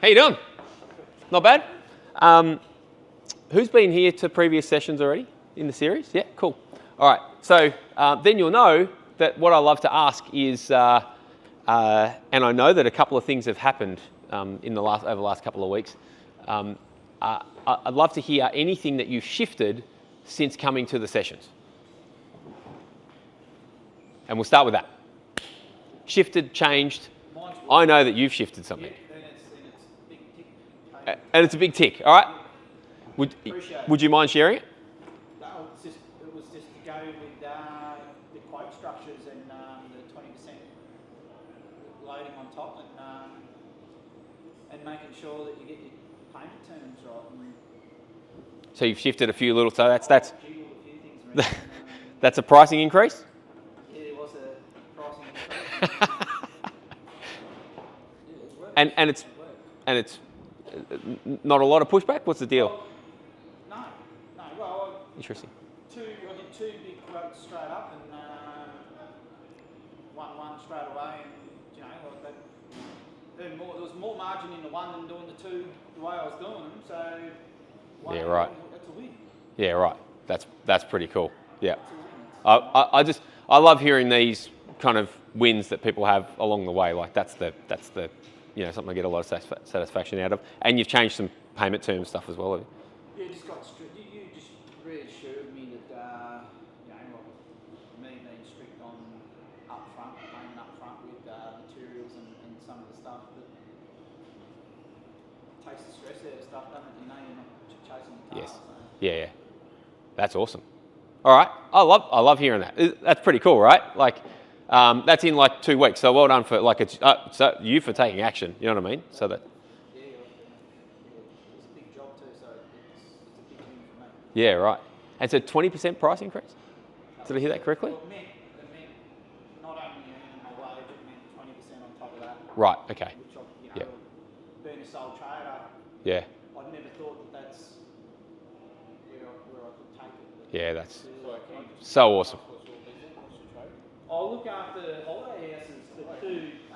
How you doing? Not bad. Who's been here to previous sessions already in the series? Yeah, cool. All right, so then you'll know that what I love to ask is, and I know that a couple of things have happened over the last couple of weeks. I'd love to hear anything that you've shifted since coming to the sessions. And we'll start with that. Shifted, changed. I know that you've shifted something. And it's a big tick, all right? Would you mind sharing it? No, it was just to go with the quote structures and the 20% loading on top and making sure that you get your payment terms right. So you've shifted a few little, so that's a pricing increase? Yeah, it was a pricing increase. and it's not a lot of pushback? What's the deal? Well, interesting. I did two big quotes straight up and one straight away, and there was more margin in the one than doing the two the way I was doing them. So yeah, right. That's a win. Yeah, right. That's pretty cool. Yeah. I love hearing these kind of wins that people have along the way. Like that's the something I get a lot of satisfaction out of. And you've changed some payment terms stuff as well. Yeah, just got strict. You just reassured me that me being strict on payment upfront with materials and some of the stuff that takes the stress out of stuff, doesn't it? You're not chasing the car. Yes. So. Yeah. That's awesome. All right. I love hearing that. That's pretty cool, right? Like, that's in like 2 weeks. So well done for so you for taking action. You know what I mean? So that. Yeah, it's a big job too. So it's a big thing for me. Yeah, right. And so 20% price increase. Did I hear that correctly? Well, it meant not only earning my wage, it meant 20% on top of that. Right. Okay. Which being a sole trader. Yeah. I'd never thought that's where I could take it. Yeah, that's so awesome. I'll look after holiday houses, the two, I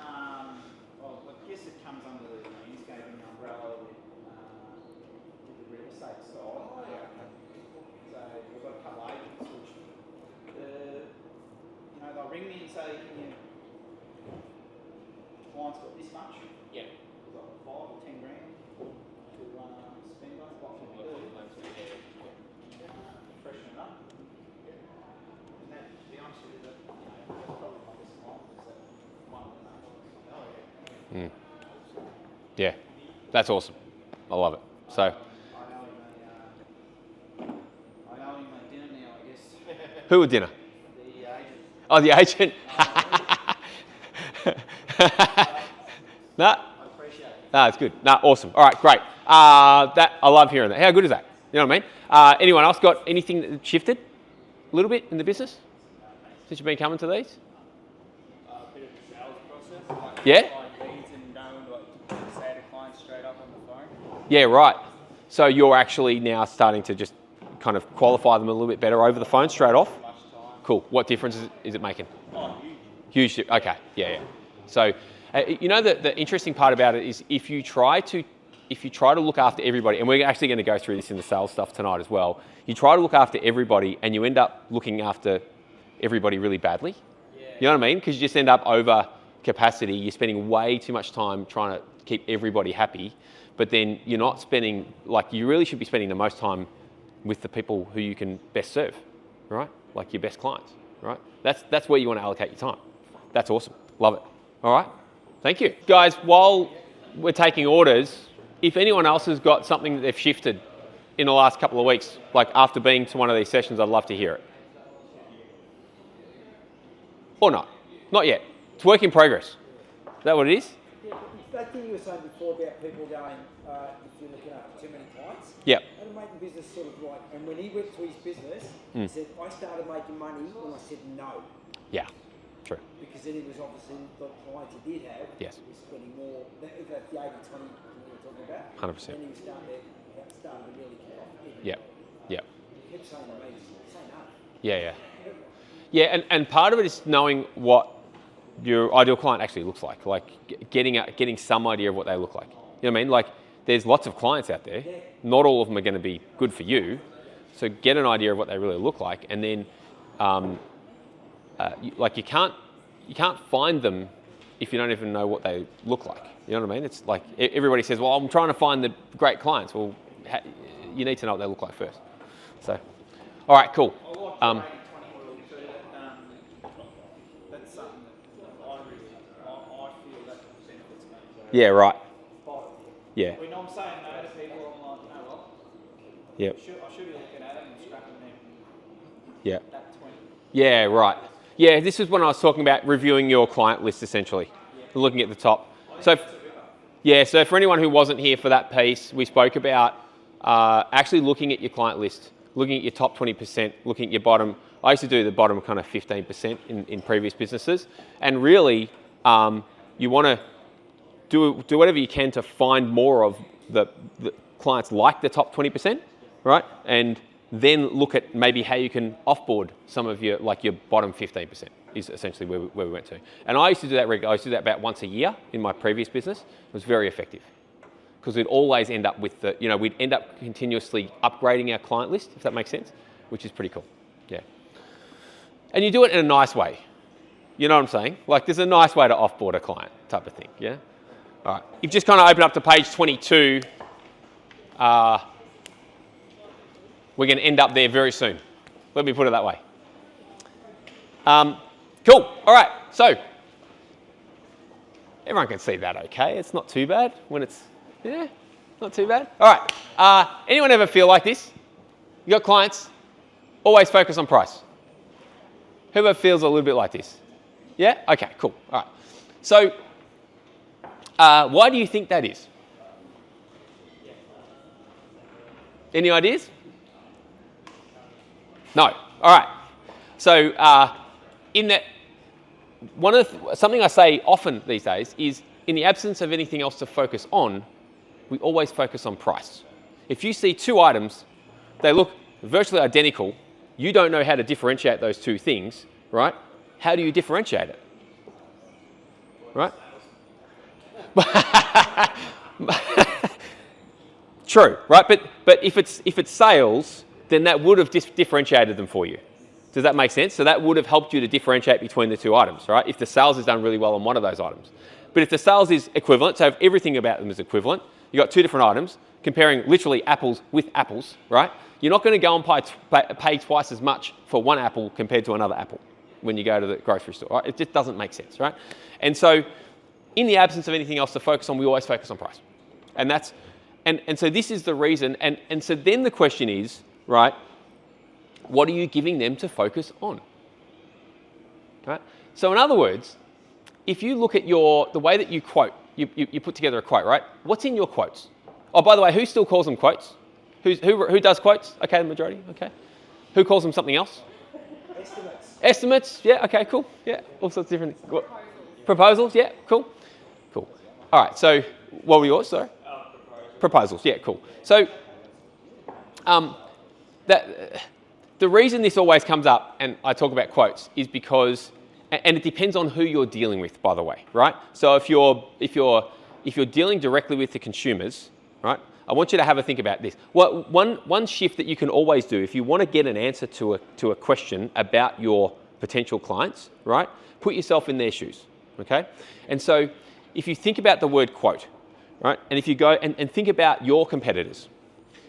guess it comes under the landscaping umbrella with the real estate side. So we've got a couple of agents which, they'll ring me and say, client's got this much. Yeah. We've got 5 or 10 grand to spend on it. What can we do? Freshen it up. And that, to be honest with you, that's probably my best client is that one of the main ones. Yeah, that's awesome. I love it. So. I owe him a dinner now, I guess. Who a dinner? The agent. Oh, the agent. No. I appreciate it. No, it's good. No, awesome. All right, great. I love hearing that. How good is that? You know what I mean? Anyone else got anything that shifted a little bit in the business since you've been coming to these? A bit of the sales process. Yeah? Leads and knowing say to clients straight up on the phone. Yeah, right. So you're actually now starting to just kind of qualify them a little bit better over the phone straight off? Much time. Cool. What difference is it making? Oh, Huge. Okay. Yeah. So, the interesting part about it is if you try to look after everybody, and we're actually going to go through this in the sales stuff tonight as well. You try to look after everybody, and you end up looking after everybody really badly. Yeah. You know what I mean? Because you just end up over capacity. You're spending way too much time trying to keep everybody happy, but then you're not spending you really should be spending the most time with the people who you can best serve, right? Like your best clients, right? That's where you want to allocate your time. That's awesome. Love it. All right. Thank you. Guys, while we're taking orders, if anyone else has got something that they've shifted in the last couple of weeks, like after being to one of these sessions, I'd love to hear it. Or not. Not yet. It's work in progress. Is that what it is? Yeah, that thing you were saying before about people going, if you're looking after too many clients. Yep. And making business sort of like, and when he went to his business, he said, I started making money when I said no. Yeah. True. Because then it was obviously the clients he did have. Yes. He was spending more, that's the 80-20 you were talking about. 100%. And he was starting to really kick off. Yep. Yep. He kept saying to me, say no. Yeah. Yeah, and part of it is knowing what your ideal client actually looks like getting some idea of what they look like. You know what I mean? Like, there's lots of clients out there. Not all of them are going to be good for you. So get an idea of what they really look like, and then, you can't find them if you don't even know what they look like. You know what I mean? It's like everybody says, well, I'm trying to find the great clients. Well, you need to know what they look like first. So, all right, cool. I like the 80-20 rule too. That's something that I feel that benefits me. Yeah, right. But Yeah. when I'm saying no to people, I'm like, you know what? Yeah. I should be looking at them and scrapping them. Yeah. That 20. Yeah, right. Yeah, this is when I was talking about reviewing your client list, essentially. Looking at the top. So for anyone who wasn't here for that piece, we spoke about actually looking at your client list, looking at your top 20%, looking at your bottom. I used to do the bottom kind of 15% in previous businesses. And really, you want to do whatever you can to find more of the clients like the top 20%, right? And then look at maybe how you can offboard some of your bottom 15% is essentially where we went to. And I used to do that regularly. I used to do that about once a year in my previous business. It was very effective because we'd always end up with we'd end up continuously upgrading our client list, if that makes sense, which is pretty cool. Yeah. And you do it in a nice way. You know what I'm saying? Like, there's a nice way to offboard a client type of thing, yeah? All right. You've just kind of opened up to page 22. We're going to end up there very soon. Let me put it that way. Cool. All right. So everyone can see that okay. It's not too bad when it's, yeah, not too bad. All right. Anyone ever feel like this? You got clients, always focus on price. Whoever feels a little bit like this? Yeah? Okay, cool. All right. So why do you think that is? Any ideas? No. All right. So in that, something I say often these days is, in the absence of anything else to focus on, we always focus on price. If you see two items, they look virtually identical, you don't know how to differentiate those two things, right? How do you differentiate it? Right? True, right? But if it's sales, then that would have differentiated them for you. Does that make sense? So that would have helped you to differentiate between the two items, right? If the sales is done really well on one of those items. But if the sales is equivalent, so if everything about them is equivalent, you've got two different items, comparing literally apples with apples, right? You're not going to go and pay twice as much for one apple compared to another apple when you go to the grocery store, right? It just doesn't make sense, right? And so in the absence of anything else to focus on, we always focus on price. And that's, and so this is the reason, and so then the question is, right, what are you giving them to focus on? Right? So in other words, if you look at the way that you quote, you put together a quote, right? What's in your quotes? Oh, by the way, who still calls them quotes? Who does quotes? Okay, the majority, okay. Who calls them something else? Estimates. Estimates, yeah, okay, cool. Yeah, all sorts of different. Proposals, yeah, cool. Cool. All right, so what were yours, sorry? Proposals, yeah, cool. So the reason this always comes up, and I talk about quotes, is because, and it depends on who you're dealing with, by the way, right? So if you're dealing directly with the consumers, right? I want you to have a think about this. Well, one shift that you can always do if you want to get an answer to a question about your potential clients, right? Put yourself in their shoes, okay? And so if you think about the word quote, right? And if you go and think about your competitors,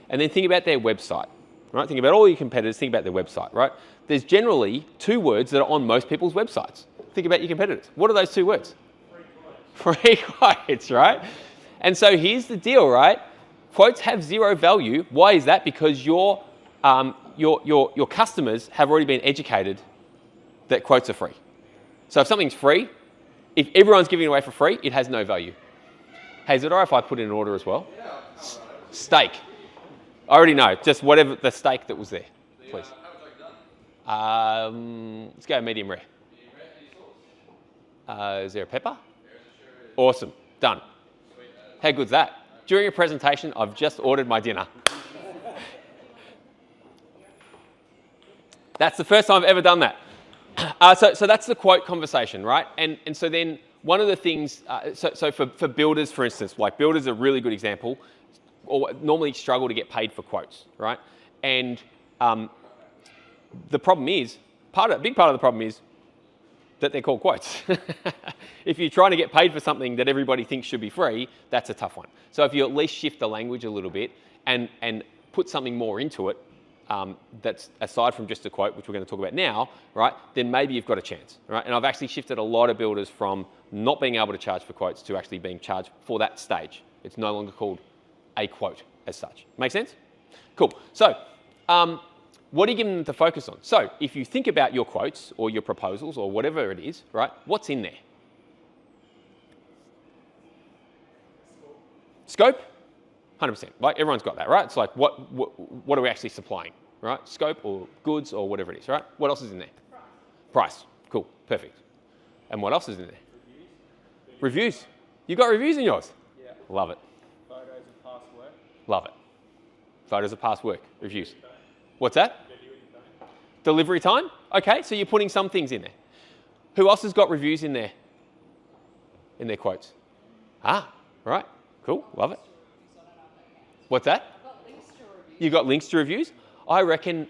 and then think about their website, right? Think about all your competitors, think about their website, right? There's generally two words that are on most people's websites. Think about your competitors. What are those two words? Free quotes, right? And so here's the deal, right? Quotes have zero value. Why is that? Because your customers have already been educated that quotes are free. So if something's free, if everyone's giving it away for free, it has no value. Hey, is it all right if I put in an order as well? Steak. I already know. Just whatever the steak that was there, please. Let's go medium rare. Is there a pepper? Awesome. Done. How good's that? During a presentation, I've just ordered my dinner. That's the first time I've ever done that. So that's the quote conversation, right? And so then one of the things, so for builders, for instance, like builders are a really good example, or normally struggle to get paid for quotes, right? And the problem is, a big part of the problem is that they're called quotes. If you're trying to get paid for something that everybody thinks should be free, that's a tough one. So if you at least shift the language a little bit and put something more into it, that's aside from just a quote, which we're going to talk about now, right, then maybe you've got a chance, right? And I've actually shifted a lot of builders from not being able to charge for quotes to actually being charged for that stage. It's no longer called a quote as such. Make sense? Cool. So what are you giving them to focus on? So if you think about your quotes or your proposals or whatever it is, right, what's in there? Scope? 100%. Like everyone's got that, right? It's like what are we actually supplying, right? Scope or goods or whatever it is, right? What else is in there? Price. Cool. Perfect. And what else is in there? Reviews. You got reviews in yours? Yeah. Love it. Photos of past work. Love it. Photos of past work. Reviews. What's that? Delivery time? Okay, so you're putting some things in there. Who else has got reviews in there? In their quotes? Ah, right. Cool. Love it. What's that? You've got links to reviews? I reckon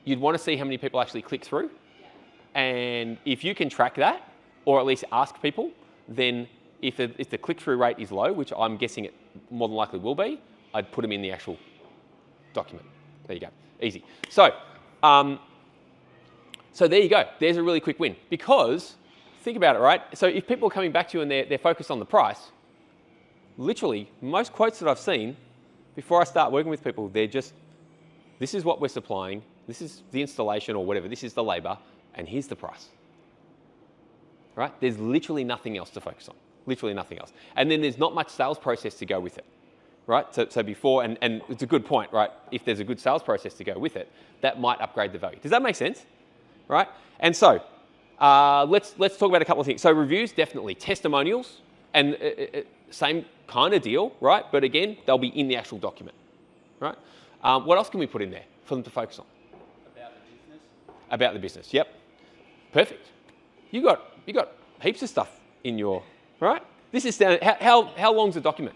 you'd want to see how many people actually click through. And if you can track that, or at least ask people, then if the click-through rate is low, which I'm guessing it more than likely will be, I'd put them in the actual document. There you go. Easy. So there you go. There's a really quick win. Because, think about it, right? So if people are coming back to you and they're focused on the price, literally, most quotes that I've seen, before I start working with people, they're just, this is what we're supplying, this is the installation or whatever, this is the labour, and here's the price. Right? There's literally nothing else to focus on. Literally nothing else. And then there's not much sales process to go with it. Right? So before, and it's a good point, right? If there's a good sales process to go with it, that might upgrade the value. Does that make sense? Right? And so, let's talk about a couple of things. So reviews, definitely. Testimonials, and same kind of deal, right? But again, they'll be in the actual document, right? What else can we put in there for them to focus on? About the business. About the business, yep. Perfect. You got heaps of stuff in your, right? This is standard. How long's the document?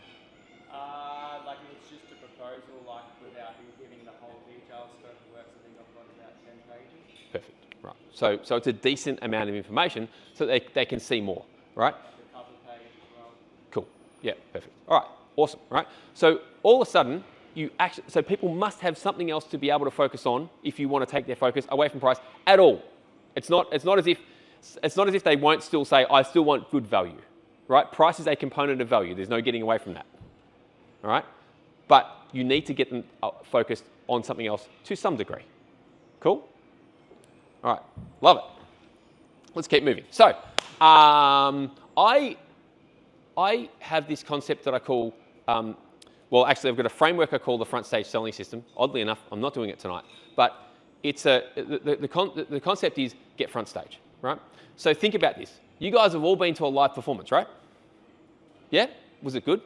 Like it's just a proposal, like without giving the whole detailed scope of works. I think I've got about 10 pages. Perfect, right. So it's a decent amount of information so they can see more, right? The cover page as well. Cool. Yeah, perfect. All right, awesome, right? So all of a sudden, so people must have something else to be able to focus on if you want to take their focus away from price at all. It's not as if they won't still say, I still want good value, right? Price is a component of value. There's no getting away from that, all right? But you need to get them focused on something else to some degree. Cool? All right, love it. Let's keep moving. So, I have this concept that I call, well, actually, I've got a framework I call the front stage selling system. Oddly enough, I'm not doing it tonight, but it's the concept is get front stage, right? So think about this. You guys have all been to a live performance, right? Yeah? Was it good?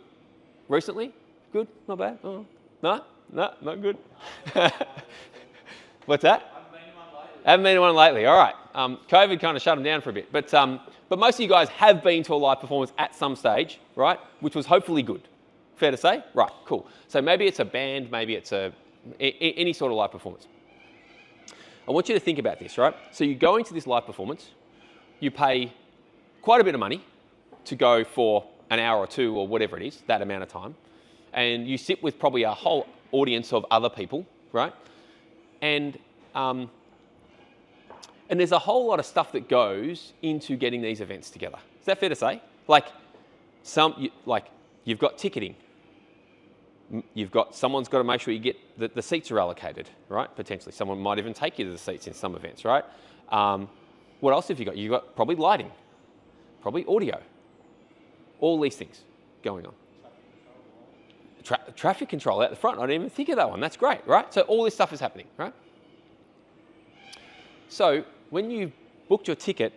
Recently? Good? Not bad? Oh. No, not good. What's that? Haven't been to one lately. All right. COVID kind of shut them down for a bit. But most of you guys have been to a live performance at some stage, right? Which was hopefully good. Fair to say? Right, cool. So maybe it's a band, maybe it's any sort of live performance. I want you to think about this, right? So you go into this live performance, you pay quite a bit of money to go for an hour or two or whatever it is, that amount of time, and you sit with probably a whole audience of other people, right? And there's a whole lot of stuff that goes into getting these events together. Is that fair to say? Like you've got ticketing. Someone's got to make sure you get the seats are allocated, right? Potentially, someone might even take you to the seats in some events, right? What else have you got? You've got probably lighting, probably audio, all these things going on. Traffic control out the front. I didn't even think of that one. That's great, right? So all this stuff is happening, right? So when you booked your ticket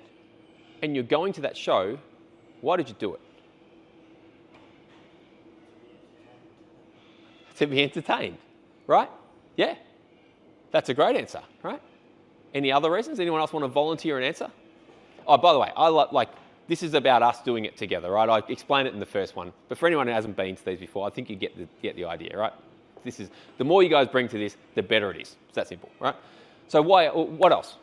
and you're going to that show, why did you do it? To be entertained, right? Yeah, that's a great answer, right? Any other reasons? Anyone else want to volunteer an answer? Oh, by the way, like this is about us doing it together, right? I explained it in the first one, but for anyone who hasn't been to these before, I think you get the idea, right? This is the more you guys bring to this, the better it is. It's that simple, right? So what else?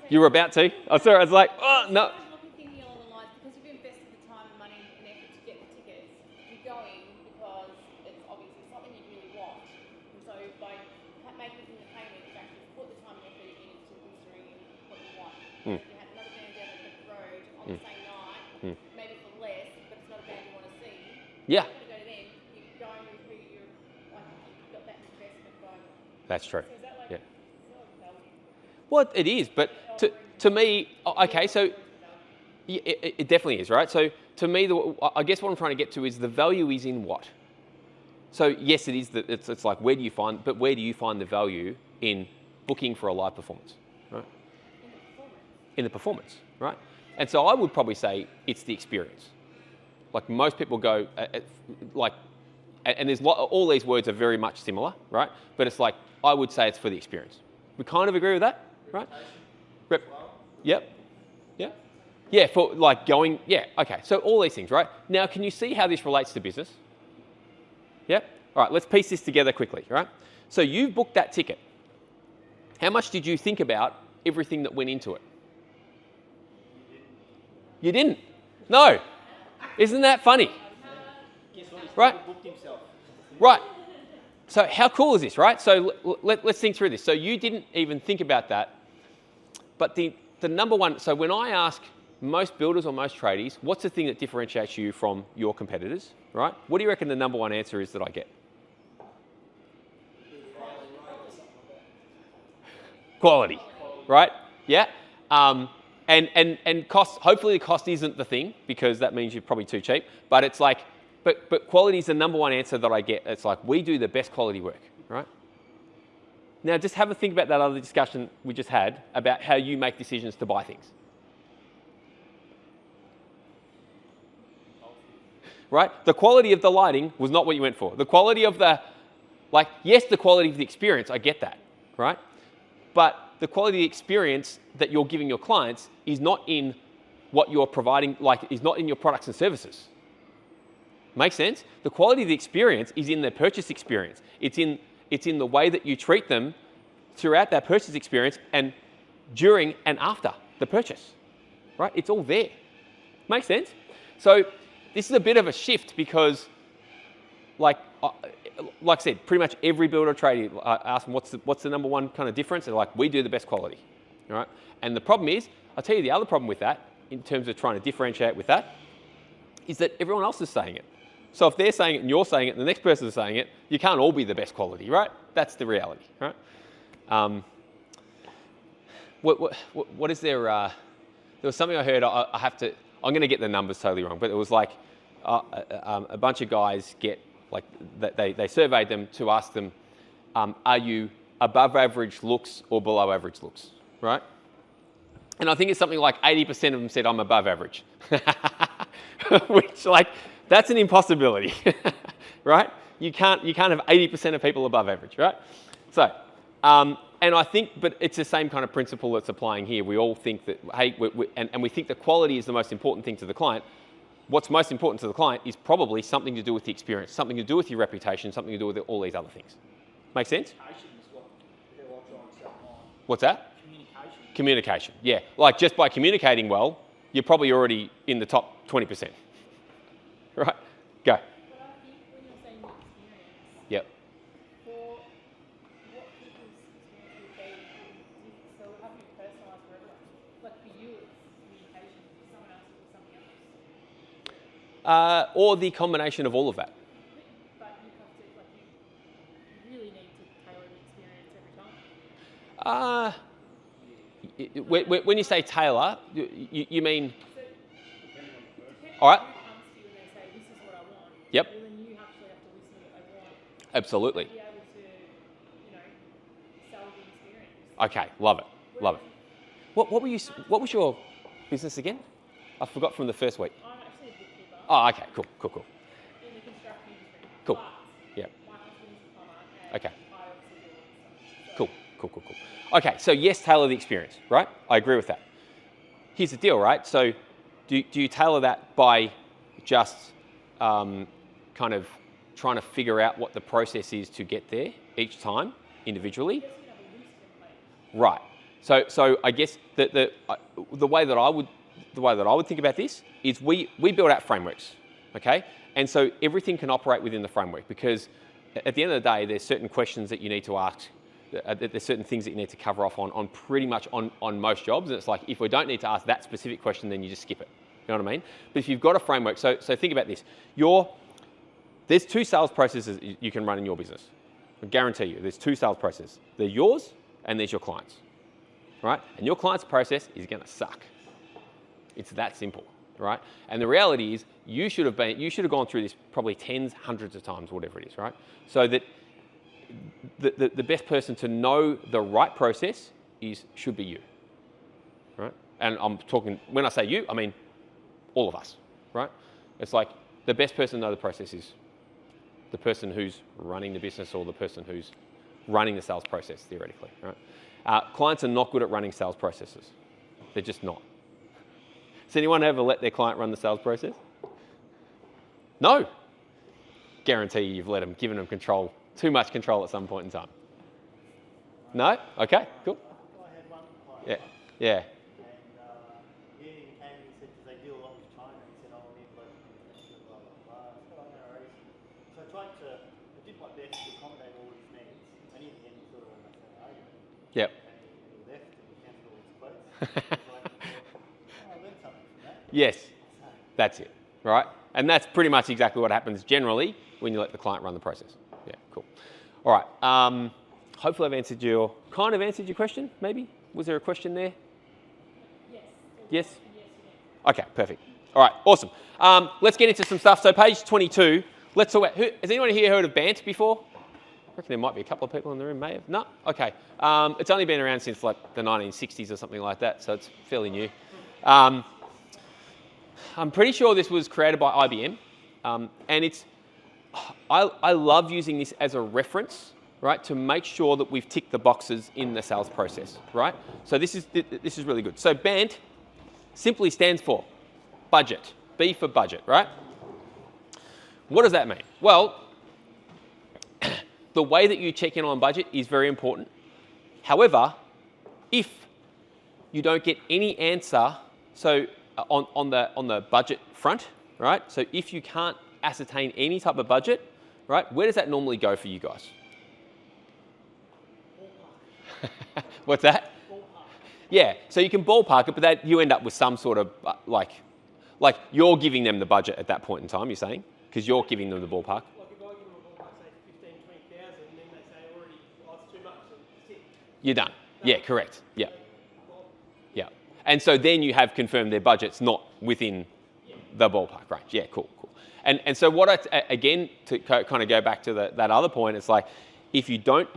You were about to? Oh, sorry, I was like, oh, no. I was thinking along the lines, because you've invested the time and money and effort to get the tickets, you're going because it's obviously something you really want. And so by making the payment, you've actually put the time and effort into considering what you want. If you had another band down at the road on the same night, maybe for less, but it's not a band you want to see, Yeah. you're going to go to them, you're going with who you're, like, you've got that investment going. That's true. So is that like, Yeah. it's not value? Well, it is, but to me, okay, so it definitely is, right? So to me, I guess what I'm trying to get to is the value is in what? So yes, it is. It's like where do you find the value in booking for a live performance, right? In the performance, right? And so I would probably say it's the experience. Like most people go, and there's all these words are very much similar, right? But it's like I would say it's for the experience. We kind of agree with that, right? Yep. Yeah. Yeah, for like going, yeah, okay. So all these things, right? Now, can you see how this relates to business? Yep. All right, let's piece this together quickly, right? So you booked that ticket. How much did you think about everything that went into it? You didn't? No. Isn't that funny? Right? Booked himself. Right. So how cool is this, right? So let's think through this. So you didn't even think about that. But the number one, so when I ask most builders or most tradies, what's the thing that differentiates you from your competitors, right? What do you reckon the number one answer is that I get? Quality, right? Yeah. And cost, hopefully the cost isn't the thing because that means you're probably too cheap. But it's like, but quality is the number one answer that I get. It's like, we do the best quality work, right? Now just have a think about that other discussion we just had about how you make decisions to buy things. Right? The quality of the lighting was not what you went for. The quality of yes, the quality of the experience, I get that, right? But the quality of the experience that you're giving your clients is not in what you're providing, is not in your products and services. Make sense? The quality of the experience is in their purchase experience. It's in the way that you treat them throughout that purchase experience and during and after the purchase, right? It's all there. Make sense? So this is a bit of a shift because, like I said, pretty much every builder or tradie, I ask them what's the number one kind of difference. They're like, we do the best quality, all right? And the problem is, I'll tell you the other problem with that, in terms of trying to differentiate with that, is that everyone else is saying it. So if they're saying it and you're saying it and the next person is saying it, you can't all be the best quality, right? That's the reality, right? What is there? There was something I heard. I'm going to get the numbers totally wrong, but it was like a bunch of guys they surveyed them to ask them, are you above average looks or below average looks, right? And I think it's something like 80% of them said I'm above average, which that's an impossibility, right? You can't have 80% of people above average, right? So, and I think, but it's the same kind of principle that's applying here. We all think that, hey, and we think the quality is the most important thing to the client. What's most important to the client is probably something to do with the experience, something to do with your reputation, something to do with all these other things. Make sense? Communication is what they're all trying to sell on. What's that? Communication. Communication, yeah. Like just by communicating well, you're probably already in the top 20%. Right? Go. But I think when you're saying the experience, Yep. for what people's experience would be, so it would have to be personalised for everyone. Like for you, it's communication. For someone else, it's something else. Or the combination of all of that. But you have to, you really need to tailor the experience every time. When you say tailor, you mean? So, depending All right. on who comes to you and they say, this is what I want. Yep. Well, then you actually have to listen to what they want. Absolutely. Be able to, sell the experience. Okay, love it. Love it. What was your business again? I forgot from the first week. I'm actually a bookkeeper Oh, okay, cool. in the construction industry. Cool. But Yep. my husband is a plumber and Okay. I obviously do all this stuff. cool. Okay, so yes, tailor the experience, right? I agree with that. Here's the deal, right? So do you tailor that by just kind of trying to figure out what the process is to get there each time individually? Right. So I guess the way that I would think about this is we build out frameworks, okay? And so everything can operate within the framework, because at the end of the day, there's certain questions that you need to ask. There's certain things that you need to cover off on pretty much on most jobs. And it's like, if we don't need to ask that specific question, then you just skip it. You know what I mean? But if you've got a framework, so think about this. There's 2 sales processes you can run in your business. I guarantee you, there's 2 sales processes. They're yours and there's your clients, right? And your client's process is going to suck. It's that simple, right? And the reality is, you should have gone through this probably tens, hundreds of times, whatever it is, right? So that the best person to know the right process should be you, right? And I'm talking, when I say you, I mean all of us, right? It's like the best person to know the process is the person who's running the business, or the person who's running the sales process, theoretically, right? Clients are not good at running sales processes. They're just not. Has anyone ever let their client run the sales process? No. Guarantee you've given them control, too much control at some point in time. No? Okay, cool. I had one client. Yeah. And he came and he said, because they deal a lot with China, he said, oh, we need local connection, blah, blah, blah. I said, oh, no worries. So I did my best to accommodate all his needs. And in the end, he sort of almost had an argument. Yep. And he left and he cancelled all his quotes. I learned something from that. Yes, that's it, right? And that's pretty much exactly what happens generally when you let the client run the process. Yeah, cool. All right. Hopefully I've answered your question, maybe? Was there a question there? Yes? Okay, perfect. All right, awesome. Let's get into some stuff. So page 22, let's talk about, has anyone here heard of BANT before? I reckon there might be a couple of people in the room, may have. No? Okay. It's only been around since like the 1960s or something like that, so it's fairly new. I'm pretty sure this was created by IBM, and I love using this as a reference, right, to make sure that we've ticked the boxes in the sales process, right? So this is really good. So BANT simply stands for budget, B for budget, right? What does that mean? Well, the way that you check in on budget is very important. However, if you don't get any answer, so on the budget front, right? So if you can't ascertain any type of budget, right, where does that normally go for you guys? What's that? Ballpark. Yeah, so you can ballpark it, but that you end up with some sort of like you're giving them the budget at that point in time. You're saying, because you're giving them the ballpark. Like if I give them a ballpark, say 15, 20,000, and then they say already, oh, it's too much, so it's it. You're done. Yeah, correct. Yeah. Yeah. And so then you have confirmed their budget's not within the ballpark range. Yeah, cool. And so what again, to kind of go back to that other point, it's like, like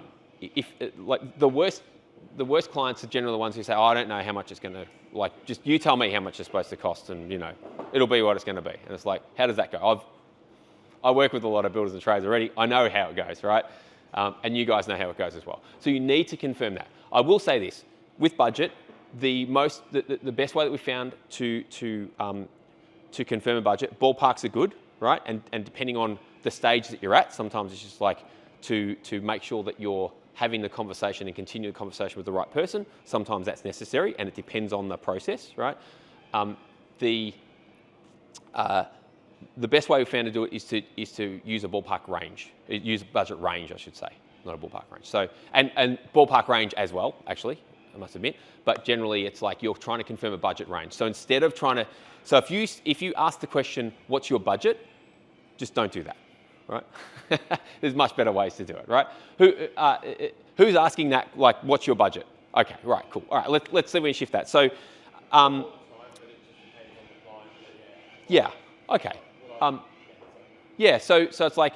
the worst clients are generally the ones who say, oh, I don't know how much it's going to, like, just you tell me how much it's supposed to cost, and it'll be what it's going to be. And it's like, how does that go? I work with a lot of builders and trades already. I know how it goes, right? And you guys know how it goes as well. So you need to confirm that. I will say this, with budget, the best way that we found to confirm a budget, ballparks are good, right? And depending on the stage that you're at, sometimes it's just like to make sure that you're having the conversation and continue the conversation with the right person. Sometimes that's necessary, and it depends on the process, right? The best way we found to do it is to use a ballpark range, use a budget range, I should say, not a ballpark range. So and ballpark range as well, actually, I must admit. But generally, it's like you're trying to confirm a budget range. So instead of trying to, so if you ask the question, "What's your budget?" just don't do that, right? There's much better ways to do it, right? Who's asking that? Like, what's your budget? Okay, right, cool. All right, let's see if we can shift that. So, yeah, okay. Yeah, so it's like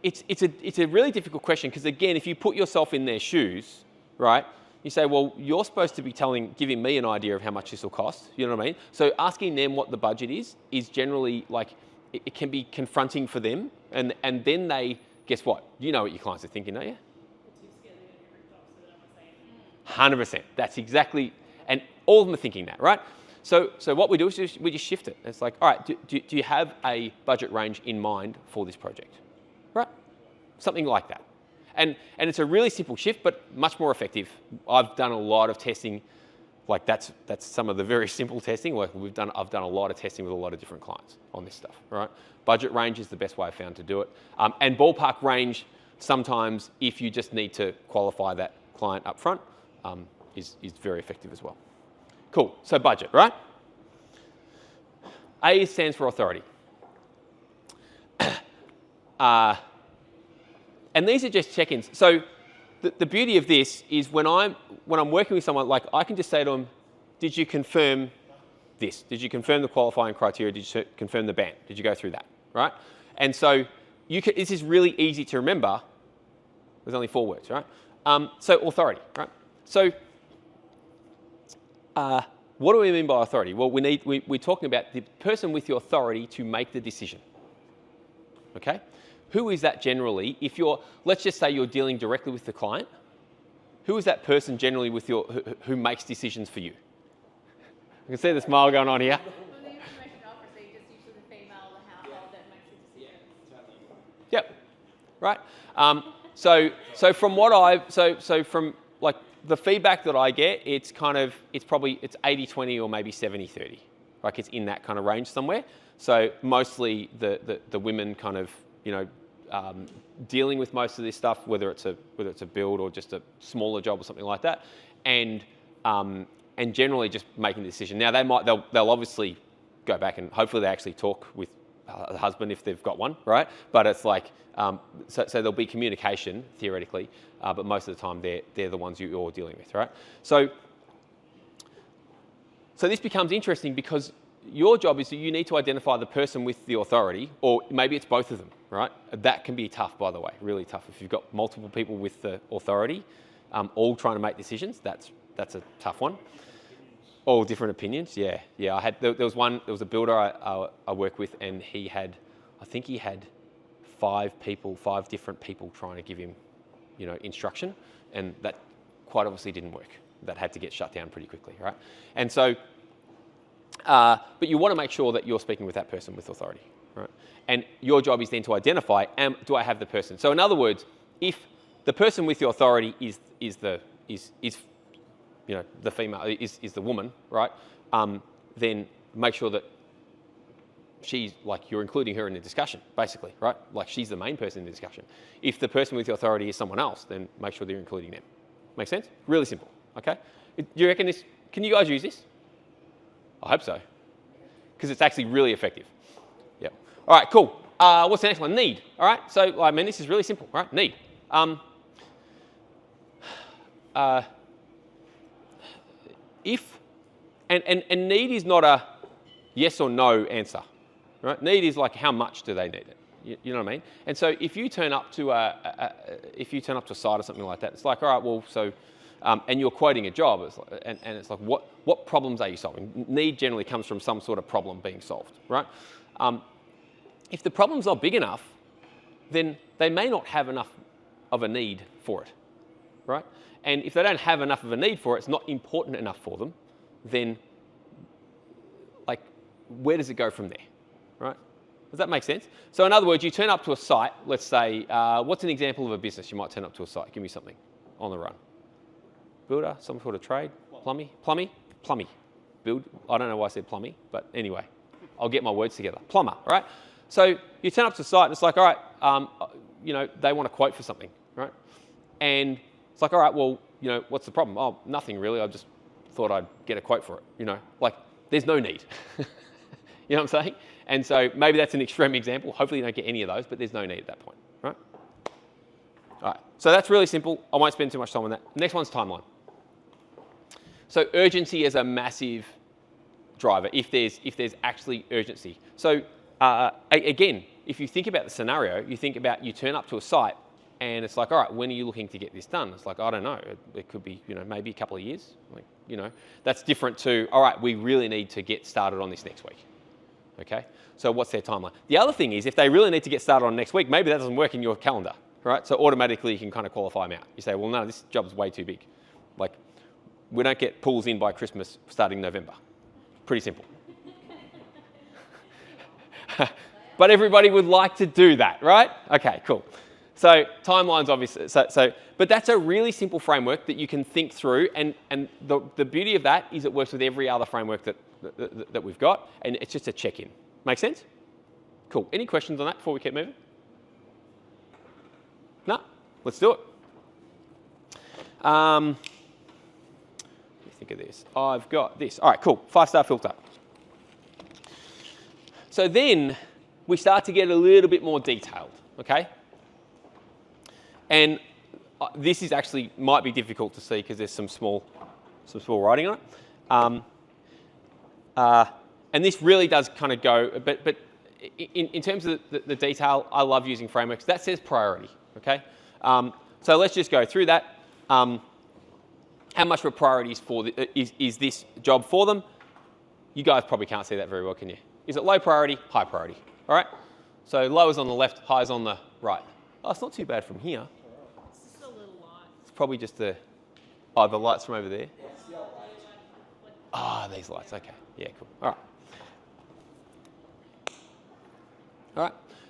it's a really difficult question, because again, if you put yourself in their shoes, right? You say, well, you're supposed to be giving me an idea of how much this will cost. You know what I mean? So asking them what the budget is generally like, it can be confronting for them, and then they, guess what? You know what your clients are thinking, don't you? 100%. That's exactly, and all of them are thinking that, right? So what we do is we just shift it. It's like, all right, do you have a budget range in mind for this project, right? Something like that. And it's a really simple shift, but much more effective. I've done a lot of testing. Like that's some of the very simple testing. Like I've done a lot of testing with a lot of different clients on this stuff, right? Budget range is the best way I've found to do it. And ballpark range, sometimes if you just need to qualify that client up front, is very effective as well. Cool, so budget, right? A stands for authority. And these are just check-ins. So the beauty of this is when I'm working with someone, like I can just say to them, did you confirm this? Did you confirm the qualifying criteria? Did you confirm the band? Did you go through that, right? And so this is really easy to remember. There's only 4 words, right? So authority, right? So what do we mean by authority? Well, we're talking about the person with the authority to make the decision, okay? Who is that generally? Let's just say you're dealing directly with the client. Who is that person generally who makes decisions for you? I can see the smile going on here. From the information I've received, it's usually the female of the household that makes the decisions. Yep. Right. So from what from like the feedback that I get, it's probably 80-20 or maybe 70-30. Like it's in that kind of range somewhere. So mostly the women kind of, dealing with most of this stuff, whether it's a build or just a smaller job or something like that, and generally just making the decision. Now they'll obviously go back and hopefully they actually talk with the husband if they've got one, right? But it's like so there'll be communication theoretically, but most of the time they're the ones you're dealing with, right? So this becomes interesting because your job is that you need to identify the person with the authority, or maybe it's both of them, right? That can be tough, by the way, really tough. If you've got multiple people with the authority, all trying to make decisions, that's a tough one. All different opinions, yeah. There was a builder I work with, and I think he had 5 different people trying to give him, instruction, and that quite obviously didn't work. That had to get shut down pretty quickly, right? And so, but you want to make sure that you're speaking with that person with authority, right? And your job is then to identify, do I have the person? So in other words, if the person with the authority is the female, is the woman, right? Then make sure that you're including her in the discussion, basically, right? Like she's the main person in the discussion. If the person with the authority is someone else, then make sure they're including them. Make sense? Really simple, okay? Do you reckon this, can you guys use this? I hope so, because it's actually really effective. Yep. All right, cool. What's the next one? Need. All right, so this is really simple, right? Need. And need is not a yes or no answer, right? Need is like how much do they need it? You know what I mean? And so if you turn up to a site or something like that, it's like, all right, well, so. And you're quoting a job, and it's like, what problems are you solving? Need generally comes from some sort of problem being solved, right? If the problem's not big enough, then they may not have enough of a need for it, right? And if they don't have enough of a need for it, it's not important enough for them, then where does it go from there, right? Does that make sense? So in other words, you turn up to a site, let's say, what's an example of a business you might turn up to a site? Give me something on the run. Builder, some sort of trade, plummy, build. I don't know why I said plummy, but anyway, I'll get my words together. Plumber, right? So you turn up to the site and it's like, all right, they want a quote for something, right? And it's like, all right, well, what's the problem? Oh, nothing really. I just thought I'd get a quote for it, there's no need. You know what I'm saying? And so maybe that's an extreme example. Hopefully you don't get any of those, but there's no need at that point, right? All right, so that's really simple. I won't spend too much time on that. Next one's timeline. So urgency is a massive driver if there's actually urgency. So again, if you think about the scenario, you think about you turn up to a site and it's like, all right, when are you looking to get this done? It's like, I don't know. It could be, maybe a couple of years. That's different to, all right, we really need to get started on this next week. Okay, so what's their timeline? The other thing is if they really need to get started on next week, maybe that doesn't work in your calendar, right? So automatically you can kind of qualify them out. You say, well, no, this job's way too big. we don't get pools in by Christmas starting November. Pretty simple. But everybody would like to do that, right? Okay, cool. So timelines, obviously. But that's a really simple framework that you can think through, and the beauty of that is it works with every other framework that we've got, and it's just a check-in. Make sense? Cool. Any questions on that before we keep moving? No? Let's do it. Let me think of this. I've got this. All right, cool. 5-star filter. So then we start to get a little bit more detailed, okay? And this is actually might be difficult to see because there's some small writing on it. And this really does kind of go, but in terms of the detail, I love using frameworks. That says priority, okay? So let's just go through that. How much of a priority is this job for them? You guys probably can't see that very well, can you? Is it low priority, high priority? All right? So low is on the left, high is on the right. Oh, it's not too bad from here. It's just a little light. It's probably just the lights from over there. Ah, these lights, okay. Yeah, cool. All right.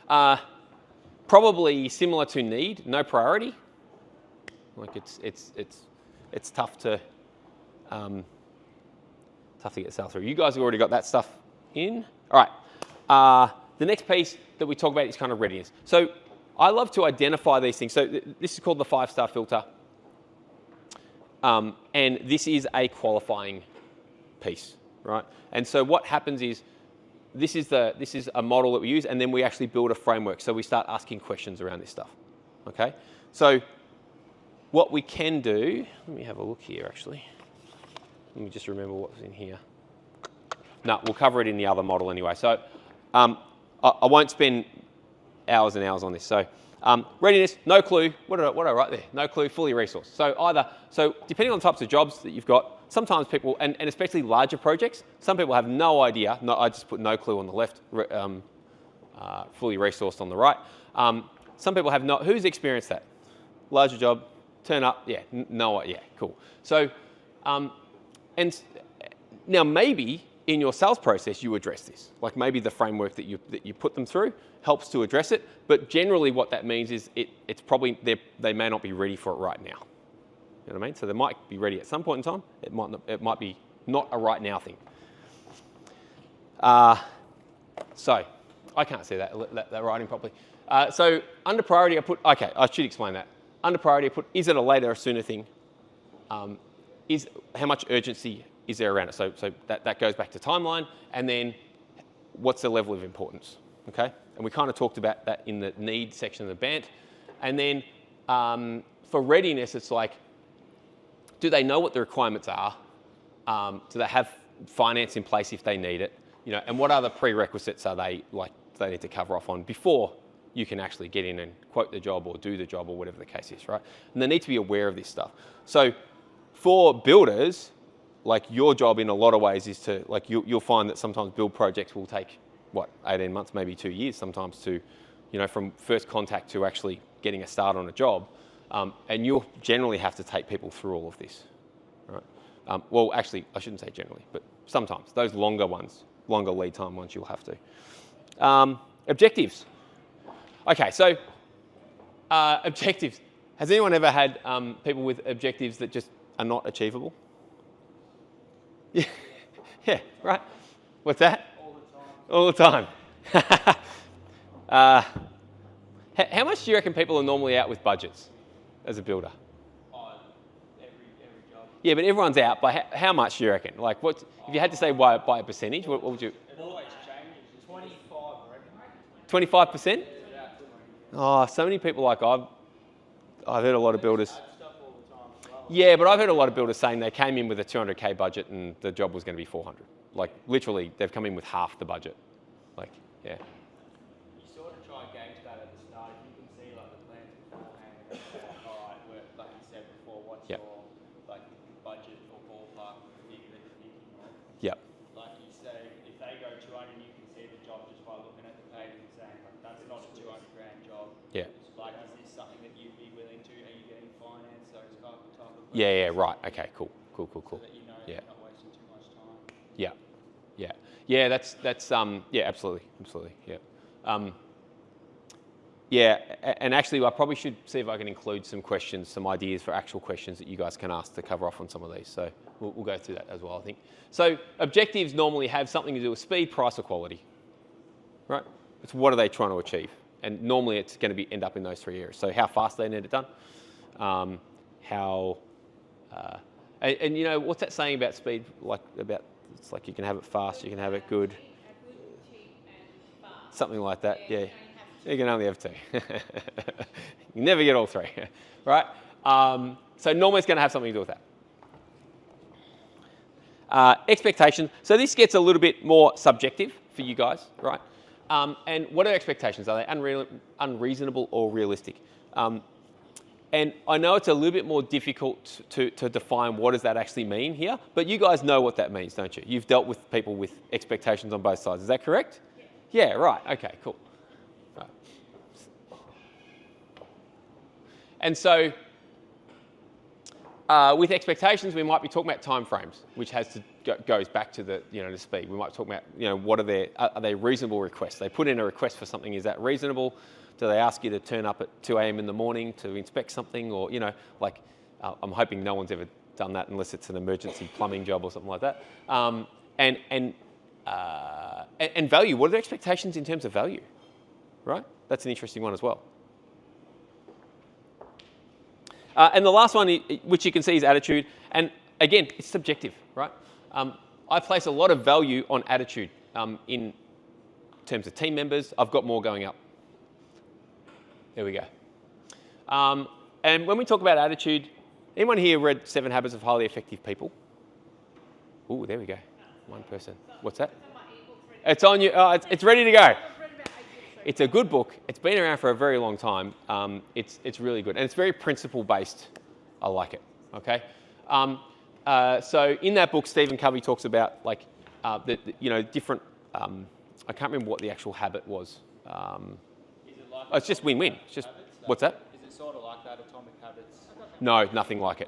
All right. Probably similar to need, no priority. Like it's tough to get sell through. You guys have already got that stuff in. All right. The next piece that we talk about is kind of readiness. So I love to identify these things. So this is called the 5-star filter. And this is a qualifying piece, right? And so what happens is this is a model that we use, and then we actually build a framework. So we start asking questions around this stuff, okay? So what we can do, let me have a look here actually. Let me just remember what's in here. No, we'll cover it in the other model anyway. So I won't spend hours and hours on this. So readiness, no clue. What did I write there? No clue, fully resourced. So depending on the types of jobs that you've got, sometimes people, and especially larger projects, some people have no idea. No, I just put no clue on the left, fully resourced on the right. Some people have not. Who's experienced that? Larger job, turn up, yeah, no, yeah, cool. So, and now maybe in your sales process you address this. Like maybe the framework that you put them through helps to address it. But generally, what that means is it's probably they may not be ready for it right now. You know what I mean? So they might be ready at some point in time. It might be not a right now thing. So I can't see that writing properly. So under priority, okay, I should explain that. Under priority, is it a later or sooner thing? How much urgency is there around it? So that goes back to timeline, and then what's the level of importance, okay? And we kind of talked about that in the need section of the BANT. And then for readiness, it's like, do they know what the requirements are? Do they have finance in place if they need it? You know, and what other prerequisites are they need to cover off on before you can actually get in and quote the job or do the job or whatever the case is, right? And they need to be aware of this stuff. So for builders, like your job in a lot of ways is to, like you'll find that sometimes build projects will take, 18 months, maybe 2 years sometimes to, from first contact to actually getting a start on a job. And you'll generally have to take people through all of this, right? Well, actually, I shouldn't say generally, but sometimes those longer lead time ones, you'll have to. Objectives. Okay, so objectives. Has anyone ever had people with objectives that just are not achievable? Yeah, yeah, right. What's that? All the time. How much do you reckon people are normally out with budgets as a builder? Every job. Yeah, but everyone's out. By how much do you reckon? Like, if you had to say by a percentage, what would you? It always changes. 25, I reckon. 25%? Yeah. Oh, so many people I've heard a lot of builders. Stuff all the time as well. Yeah, but I've heard a lot of builders saying they came in with a 200K budget and the job was going to be 400. Like literally, they've come in with half the budget. Like, yeah. You sort of try and gauge that at the start. If you can see like the plans beforehand, and say, all right, like you said before, what's Yep. your like budget or ballpark figure that you're thinking of? Yep. Like you say, if they go 200, you can see the job just by looking at the page and saying like that's not a 200 grand job. Yeah. Like, is this something that you'd be willing to? Are you getting finance? Those type of Yeah, right. Okay, cool. so that you know Yeah. you're not wasting too much time. Yeah. That's yeah, absolutely, yeah. Yeah, and actually, I probably should see if I can include some questions, some ideas for actual questions that you guys can ask to cover off on some of these. So we'll go through that as well, I think. So objectives normally have something to do with speed, price, or quality, right? It's what are they trying to achieve, and normally it's going to end up in those 3 areas. So how fast they need it done, and you know what's that saying about speed? It's like you can have it fast, you can have it good, Cheap, and fast. something like that. Yeah. You can only have two. You can only have 2. You never get all 3, right? So normally it's going to have something to do with that. Expectations. So this gets a little bit more subjective for you guys, right? And what are expectations? Are they unreasonable or realistic? And I know it's a little bit more difficult to define what does that actually mean here, but you guys know what that means, don't you? You've dealt with people with expectations on both sides. Is that correct? Yeah, right. Okay, cool. Right. And so with expectations, we might be talking about timeframes, which goes back to the speed. We might talk about what are they reasonable requests? They put in a request for something. Is that reasonable? Do they ask you to turn up at 2 a.m. in the morning to inspect something, or I'm hoping no one's ever done that unless it's an emergency plumbing job or something like that. And value. What are their expectations in terms of value? Right. That's an interesting one as well. And the last one, which you can see, is attitude. And again, it's subjective, right? I place a lot of value on attitude in terms of team members. I've got more going up. There we go. And when we talk about attitude, anyone here read 7 Habits of Highly Effective People? Ooh, there we go. One person. What's that? It's on you. Oh, it's ready to go. It's a good book. It's been around for a very long time. It's really good, and it's very principle based. I like it. Okay. So in that book, Stephen Covey talks about different. I can't remember what the actual habit was. It's just win-win. It's just what's that? Is it sort of like that, Atomic Habits? No, nothing like it.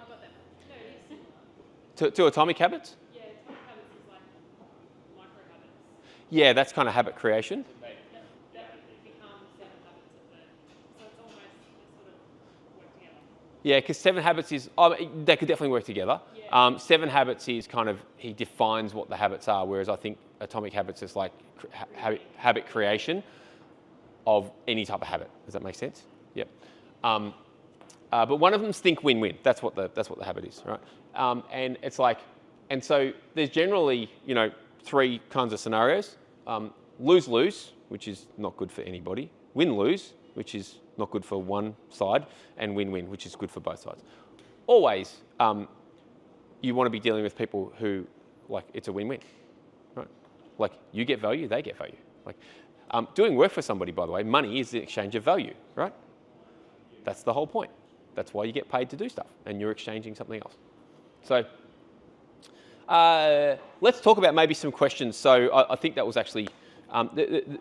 To Atomic Habits? Yeah, Atomic Habits is like micro habits. Yeah, that's kind of habit creation. That becomes 7 habits of it. So it's almost they sort of work together. Yeah, because 7 habits is, they could definitely work together. Yeah. 7 habits is kind of, he defines what the habits are, whereas I think Atomic Habits is like habit creation of any type of habit. Does that make sense? Yep. But one of them's think win-win. That's what the habit is, right? And it's like, and so there's generally 3 kinds of scenarios: lose-lose, which is not good for anybody; win-lose, which is not good for one side; and win-win, which is good for both sides. Always, you want to be dealing with people who it's a win-win, right? Like you get value, they get value. Like doing work for somebody, by the way, money is the exchange of value, right? That's the whole point. That's why you get paid to do stuff, and you're exchanging something else. So let's talk about maybe some questions. So I think that was actually,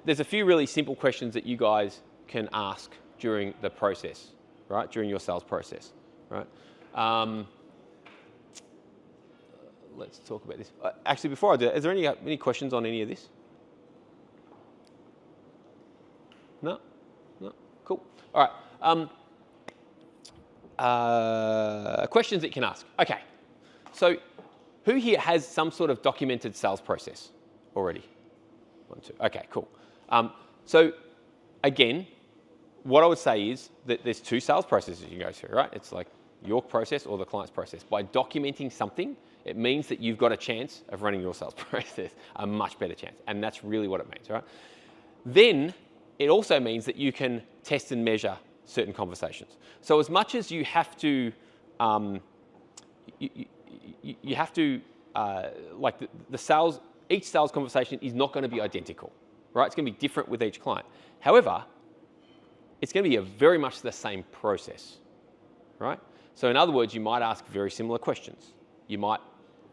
there's a few really simple questions that you guys can ask during the process, right? During your sales process, right? Let's talk about this. Actually, before I do that, is there any questions on any of this? No? Cool. All right. Questions that you can ask. Okay. So who here has some sort of documented sales process already? 1, 2. Okay, cool. So again, what I would say is that there's 2 sales processes you go through, right? It's like your process or the client's process. By documenting something, it means that you've got a chance of running your sales process, a much better chance. And that's really what it means, right? Then it also means that you can test and measure certain conversations. So as much as you have to, you have to, the sales, each sales conversation is not going to be identical, right? It's going to be different with each client. However, it's going to be very much the same process, right? So in other words, you might ask very similar questions. You might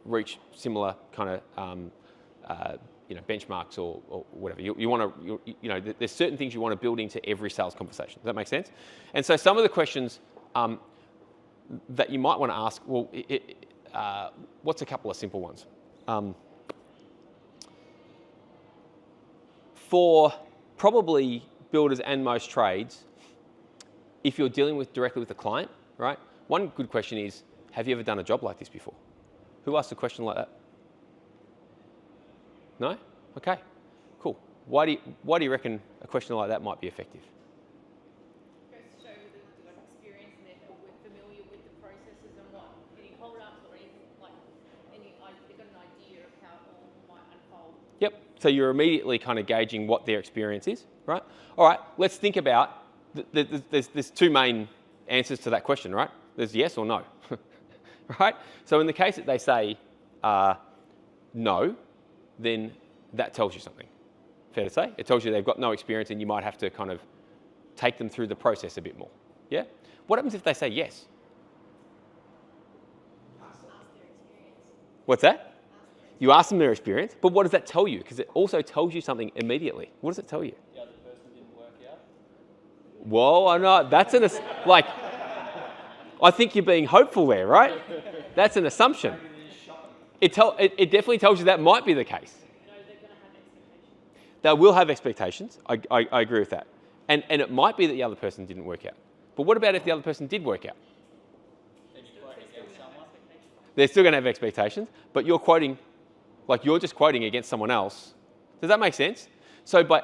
reach similar kind of, benchmarks or whatever. You want to, there's certain things you want to build into every sales conversation. Does that make sense? And so some of the questions that you might want to ask, well, what's a couple of simple ones? For probably builders and most trades, if you're dealing directly with the client, right? One good question is, have you ever done a job like this before? Who asked a question like that? No? Okay, cool. Why do you reckon a question like that might be effective? Goes to show that they've got experience and they're familiar with the processes and what any hold-ups or anything like they've got an idea of how it all might unfold. Yep. So you're immediately kind of gauging what their experience is, right? All right. Let's think about. There's two main answers to that question, right? There's yes or no, right? So in the case that they say no, then that tells you something. Fair to say? It tells you they've got no experience and you might have to kind of take them through the process a bit more. Yeah? What happens if they say yes? Ask their experience. What's that? You ask them their experience, but what does that tell you? Because it also tells you something immediately. What does it tell you? The other person didn't work out. Whoa, I know. That's like, I think you're being hopeful there, right? That's an assumption. It definitely tells you that might be the case. No, they're going to have expectations. They will have expectations. I agree with that. And it might be that the other person didn't work out. But what about if the other person did work out? Then you quote against someone. They're still going to have expectations, but you're just quoting against someone else. Does that make sense? So by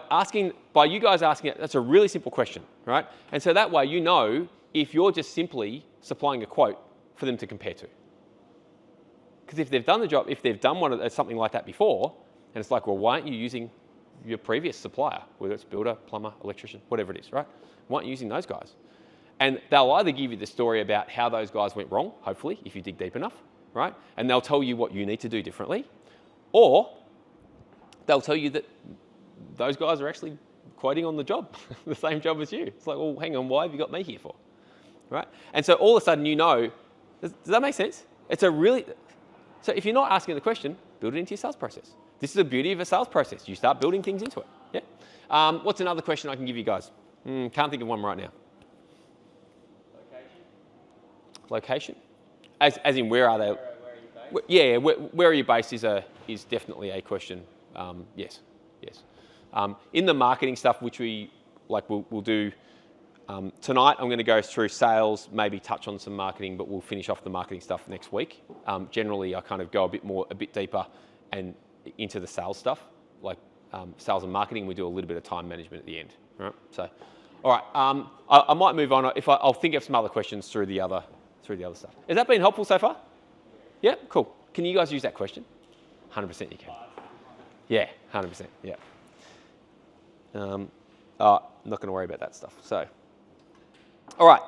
you guys asking it, that's a really simple question, right? And so that way you know if you're just simply supplying a quote for them to compare to. Because if they've done the job, if they've done something like that before, and it's like, well, why aren't you using your previous supplier, whether it's builder, plumber, electrician, whatever it is, right? Why aren't you using those guys? And they'll either give you the story about how those guys went wrong, hopefully, if you dig deep enough, right? And they'll tell you what you need to do differently. Or they'll tell you that those guys are actually quoting on the job, the same job as you. It's like, well, hang on, why have you got me here for? Right? And so all of a sudden you know, does that make sense? So if you're not asking the question, build it into your sales process. This is the beauty of a sales process. You start building things into it. Yeah. What's another question I can give you guys? Can't think of one right now. Location? As in where are they? Where are you based? Yeah, where are you based is definitely a question. Yes. In the marketing stuff, which we'll do tonight, I'm going to go through sales, maybe touch on some marketing, but we'll finish off the marketing stuff next week. Generally, I kind of go a bit deeper and into the sales stuff, like sales and marketing. We do a little bit of time management at the end. All right. So, all right. I might move on. I'll think of some other questions through the other stuff. Has that been helpful so far? Yeah. Cool. Can you guys use that question? 100% you can. Yeah. 100%. Yeah. I'm not going to worry about that stuff. So, all right.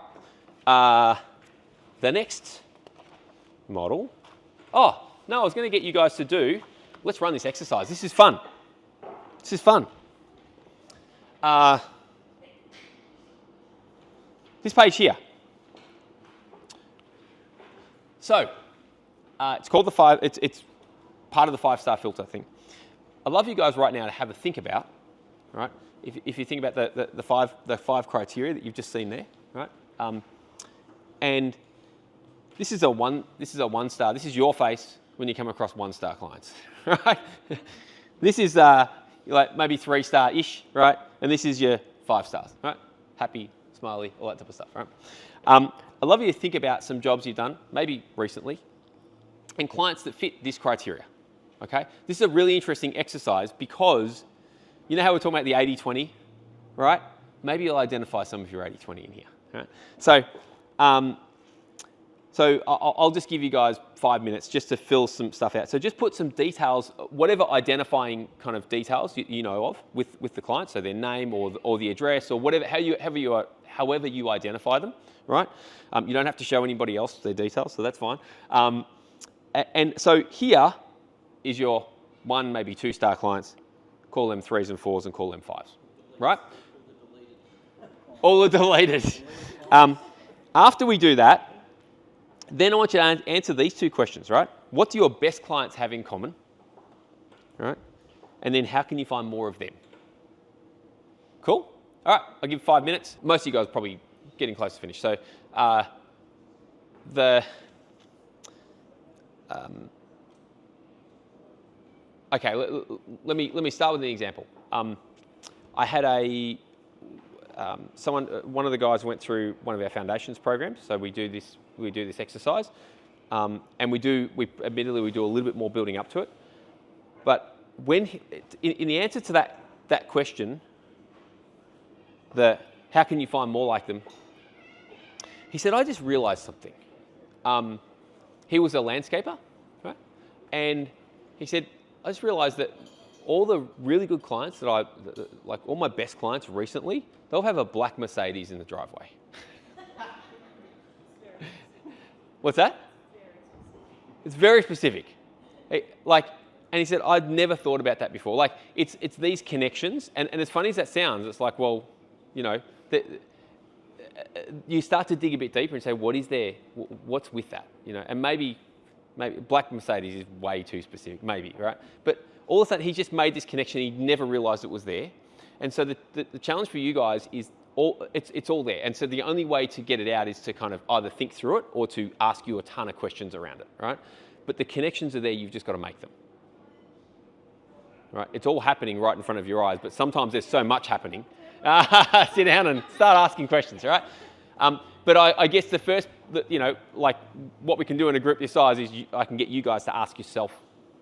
The next model. Oh, no, I was going to get you guys to do, let's run this exercise. This is fun. This page here. So, it's called the 5, it's part of the 5-star filter thing. I'd love you guys right now to have a think about, right? If you think about the five criteria that you've just seen there, right? And this is a 1-star. This is your face when you come across 1-star clients, right? This is like maybe 3-star-ish, right? And this is your 5 stars, right? Happy, smiley, all that type of stuff, right? I'd love you to think about some jobs you've done, maybe recently, and clients that fit this criteria, okay? This is a really interesting exercise because you know how we're talking about the 80-20, right? Maybe you'll identify some of your 80-20 in here, right? So I'll just give you guys 5 minutes just to fill some stuff out. So just put some details, whatever identifying kind of details you know of with the client, so their name or the address or whatever, however you identify them, right? You don't have to show anybody else their details, so that's fine. And so here is your 1, maybe 2-star clients. Call them 3s and 4s and call them 5s, right? All are deleted. After we do that, then I want you to answer these 2 questions, right? What do your best clients have in common, right? And then how can you find more of them? Cool? All right, I'll give 5 minutes. Most of you guys are probably getting close to finish. So Okay, let me start with an example. I had one of the guys went through one of our foundations programs. So we do this exercise, and we admittedly do a little bit more building up to it. But when in the answer to that question, how can you find more like them? He said, I just realised something. He was a landscaper, right? And he said, I just realised that all the really good clients like all my best clients recently, they'll have a black Mercedes in the driveway. What's that? It's very specific. And he said, I'd never thought about that before. Like, it's these connections, and as funny as that sounds, it's like, well, you start to dig a bit deeper and say, what is there? What's with that? And maybe black Mercedes is way too specific, maybe, right? But all of a sudden, he just made this connection. He never realised it was there. And so the challenge for you guys is it's all there. And so the only way to get it out is to kind of either think through it or to ask you a ton of questions around it, right? But the connections are there. You've just got to make them. Right? It's all happening right in front of your eyes, but sometimes there's so much happening. Sit down and start asking questions, right? But I guess the first, like what we can do in a group this size is I can get you guys to ask yourself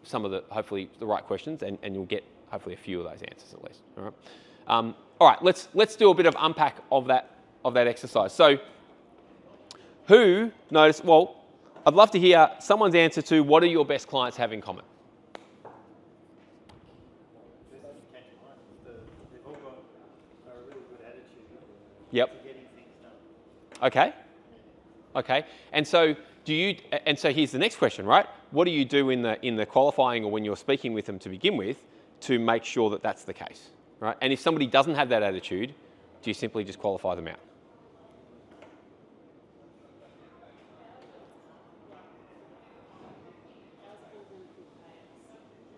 some of hopefully the right questions, and you'll get hopefully a few of those answers at least. All right. All right. Let's do a bit of unpack of that exercise. So, who noticed? Well, I'd love to hear someone's answer to what do your best clients have in common? They've all got a really good attitude Yep. to getting things done. Okay. Okay. And so here's the next question, right? What do you do in the qualifying or when you're speaking with them to begin with to make sure that that's the case, right? And if somebody doesn't have that attitude, do you simply just qualify them out?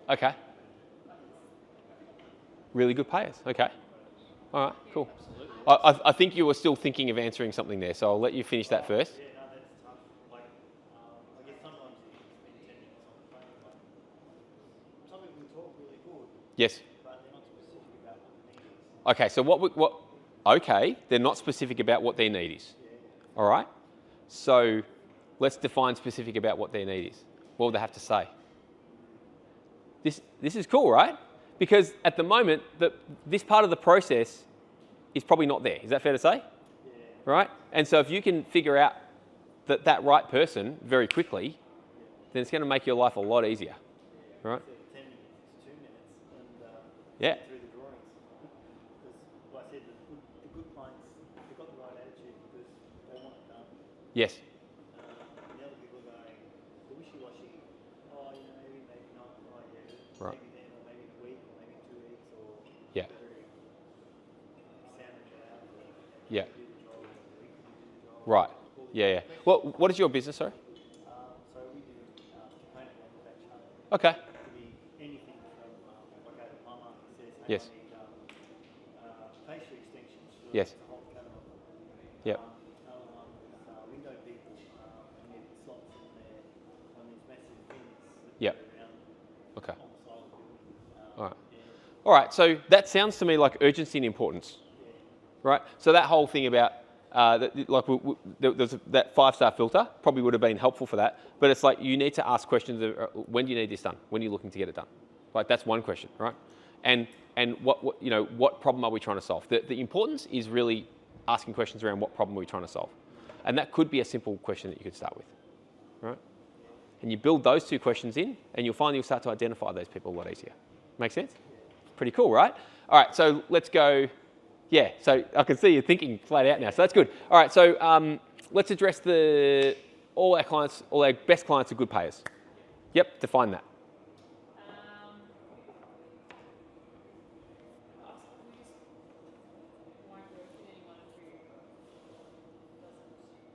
Okay. Really good payers. Okay. All right. Cool. I think you were still thinking of answering something there, so I'll let you finish that first. Yeah, no, that's tough. Like, I guess sometimes you spend 10 minutes on the phone. Like, some people can talk really good, Yes. but they're not specific about what the need is. Okay. So okay, they're not specific about what their need is. All right. So let's define specific about what their need is. What would they have to say? This is cool, right? Because at the moment, this part of the process is probably not there. Is that fair to say? Yeah. Right? And so if you can figure out that right person very quickly, then it's going to make your life a lot easier. Right? 10 minutes, 2 minutes, and Yeah. through the drawings. Because, like I said, the good clients, they've got the right attitude because they want it done. Yes. The other people are going, they're wishy-washy. Oh, maybe not. Oh, yeah. Right. Maybe then, or maybe in a week, or maybe 2 weeks, or Yeah. very sandwich it out. Yeah. Do the job, or we can do the job. Right. Yeah. Well, what is your business, sorry? So we do component manufacturing. Okay. It could be anything from like a plumber says, hey, Yes. I need fascia extensions for Yes. the whole cabinet. Yep. Another one is window people. We need slots in there on these massive things that Yep. go around Okay. on the side of the building. All right. Yeah. All right. So that sounds to me like urgency and importance. Right? So that whole thing about there's that 5-star filter probably would have been helpful for that. But it's like you need to ask questions of when do you need this done? When are you looking to get it done? Like that's one question, right? And what problem are we trying to solve? The importance is really asking questions around what problem are we trying to solve, and that could be a simple question that you could start with, right? And you build those two questions in, and you'll find you'll start to identify those people a lot easier. Make sense? Pretty cool, right? All right, so let's go. Yeah, so I can see you're thinking flat out now, so that's good. All right, so let's address all our best clients are good payers. Yep, define that.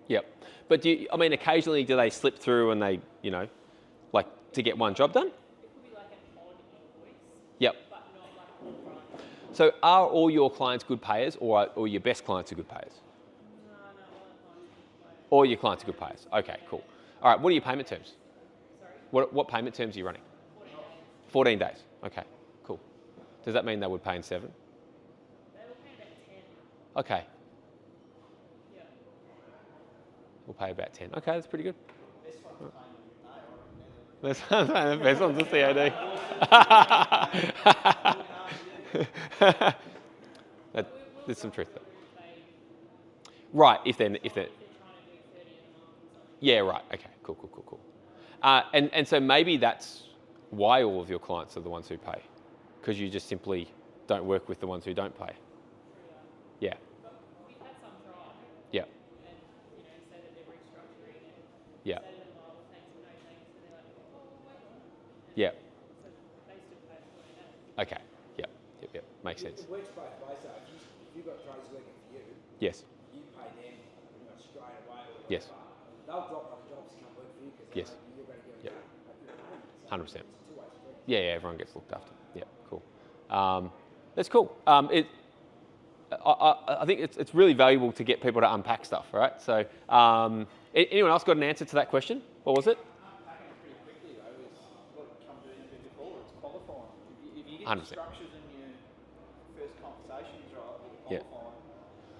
Yep, but occasionally do they slip through and they, like to get one job done? It could be like an odd invoice, Yep. but not like a upfront. So are all your clients good payers or your best clients are good payers? No, all the clients. All your clients are good payers. Okay, cool. All right, what are your payment terms? Sorry? What payment terms are you running? 14 days. Okay, cool. Does that mean they would pay in 7? They will pay about 10. Okay, Yeah. we'll pay about 10. Okay, that's pretty good. Best one's paying The best one's the CAD. There's some truth there. Right, if they're If they're trying to do 30 a month or something. yeah, right. Okay, cool. And so maybe that's why all of your clients are the ones who pay, because you just simply don't work with the ones who don't pay. Yeah, But we've had some try yeah, and, say that they're restructuring and yeah, say to them, oh, well, thanks, but no thanks. And they're like, oh, wait on. yeah. So they still pay for 20 days. Okay, yep. Makes sense. It works both ways though. If you've got trades working for you, Yes, you pay them pretty much straight away or whatever. Yes. They'll drop other jobs to come work for you because Yes. you're going to get Yep. them done. 100%. It's a two-way street. yeah. Everyone gets looked after. Yeah, cool. That's cool. I think it's really valuable to get people to unpack stuff, right? So, anyone else got an answer to that question? What was it? Unpacking it pretty quickly though is what comes in a bit before. It's qualifying. If you get 100%. the structures in your first conversations right with Yeah. qualifying, so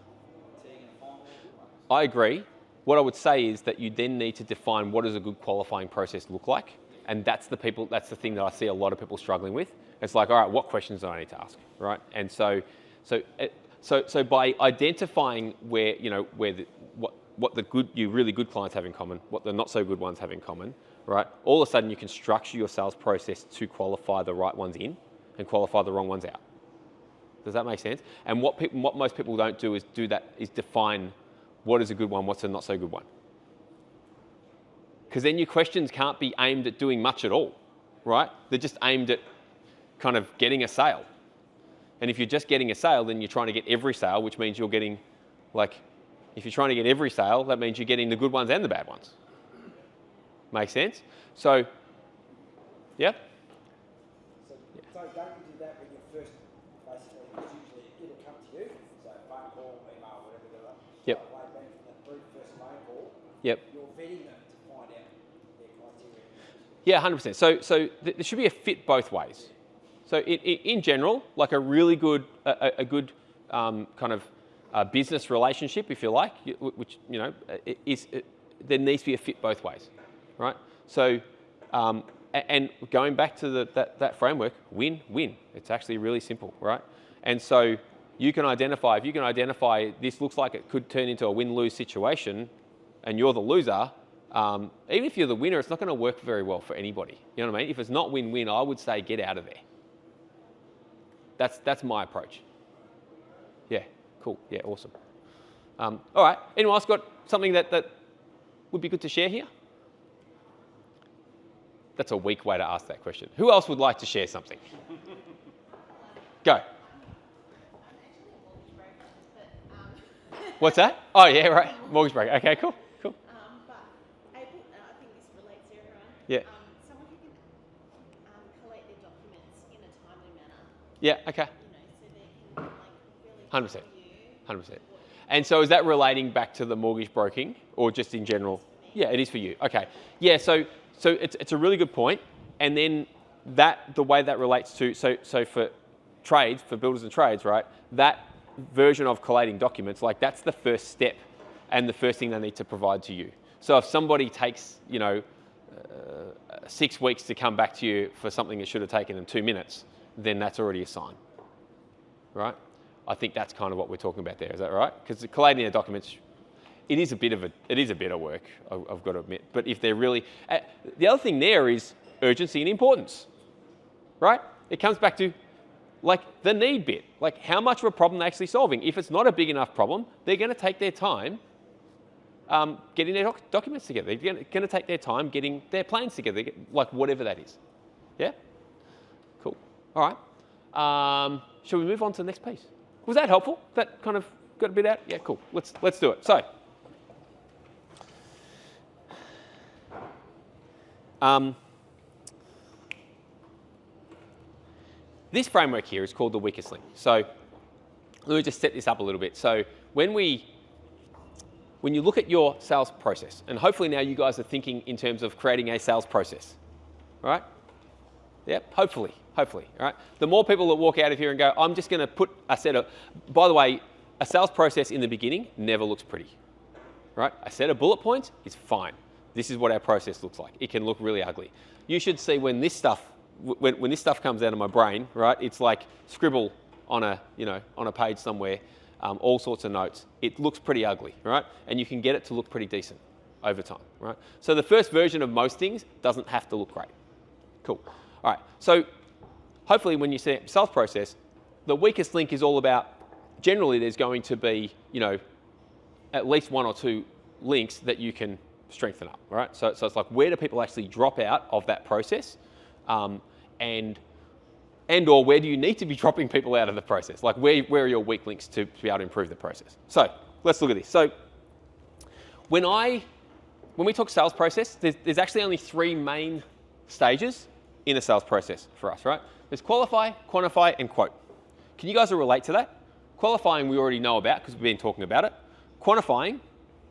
you're going to find all the good ones. I agree. What I would say is that you then need to define what does a good qualifying process look like, and that's the thing that I see a lot of people struggling with. It's like, all right, what questions do I need to ask, right? And so by identifying where what the really good clients have in common, what the not so good ones have in common, right? All of a sudden you can structure your sales process to qualify the right ones in and qualify the wrong ones out. Does that make sense? And what most people don't do is define what is a good one, what's a not so good one. Because then your questions can't be aimed at doing much at all, right? They're just aimed at kind of getting a sale. And if you're just getting a sale, then you're trying to get every sale, which means you're getting, if you're trying to get every sale, that means you're getting the good ones and the bad ones. Make sense? So, yeah? So don't you do that when you're first, basically, it's usually, it'll come to you, so phone call, email, whatever they're like. Yep. So away back from that first phone call, Yep. you're vetting them to find out their criteria. Yeah, 100%. So there should be a fit both ways. So in general, like a really good, kind of business relationship, if you like, which there needs to be a fit both ways, right? So, and going back to that framework, win-win. It's actually really simple, right? And so if you can identify this looks like it could turn into a win-lose situation, and you're the loser. Even if you're the winner, it's not going to work very well for anybody. You know what I mean? If it's not win-win, I would say get out of there. That's my approach. Yeah, cool. Yeah, awesome. All right. Anyone else got something that would be good to share here? That's a weak way to ask that question. Who else would like to share something? Go. I'm actually a mortgage broker, but What's that? Oh, yeah, right. Mortgage broker. Okay, cool. but I think this relates to everyone. Yeah. Someone who can collate their documents in a timely manner. Yeah, okay. So they can really 100%. tell you 100%. And so is that relating back to the mortgage broking or just in general? Yeah, it is for you. Okay. Yeah, so it's a really good point. And then the way that relates to, so for trades, for builders and trades, right, that version of collating documents, that's the first step and the first thing they need to provide to you. So if somebody takes, 6 weeks to come back to you for something that should have taken them 2 minutes, then that's already a sign, right? I think that's kind of what we're talking about there. Is that right? Because collating the documents, it is a bit of work, I've got to admit. But if they're really, the other thing there is urgency and importance, right? It comes back to the need bit, how much of a problem they're actually solving. If it's not a big enough problem, they're going to take their time getting their documents together. They're going to take their time getting their plans together, whatever that is. Yeah? Cool. All right. Shall we move on to the next piece? Was that helpful? That kind of got a bit out? Yeah, cool. Let's do it. So, this framework here is called the weakest link. So let me just set this up a little bit. So when you look at your sales process, and hopefully now you guys are thinking in terms of creating a sales process, right? Yep, hopefully, all right? The more people that walk out of here and go, I'm just going to put a set of, by the way, a sales process in the beginning never looks pretty, right? A set of bullet points is fine. This is what our process looks like. It can look really ugly. You should see when this stuff, when this stuff comes out of my brain, right? It's like scribble on a, on a page somewhere, all sorts of notes. It looks pretty ugly, right? And you can get it to look pretty decent over time, right? So the first version of most things doesn't have to look great. Cool. All right. So hopefully when you see a sales process, the weakest link is all about, generally there's going to be, at least one or two links that you can strengthen up, right? So it's like, where do people actually drop out of that process? And or where do you need to be dropping people out of the process? Like where are your weak links to be able to improve the process? So let's look at this. So when we talk sales process, there's actually only three main stages in a sales process for us, right? There's qualify, quantify, and quote. Can you guys relate to that? Qualifying we already know about because we've been talking about it. Quantifying,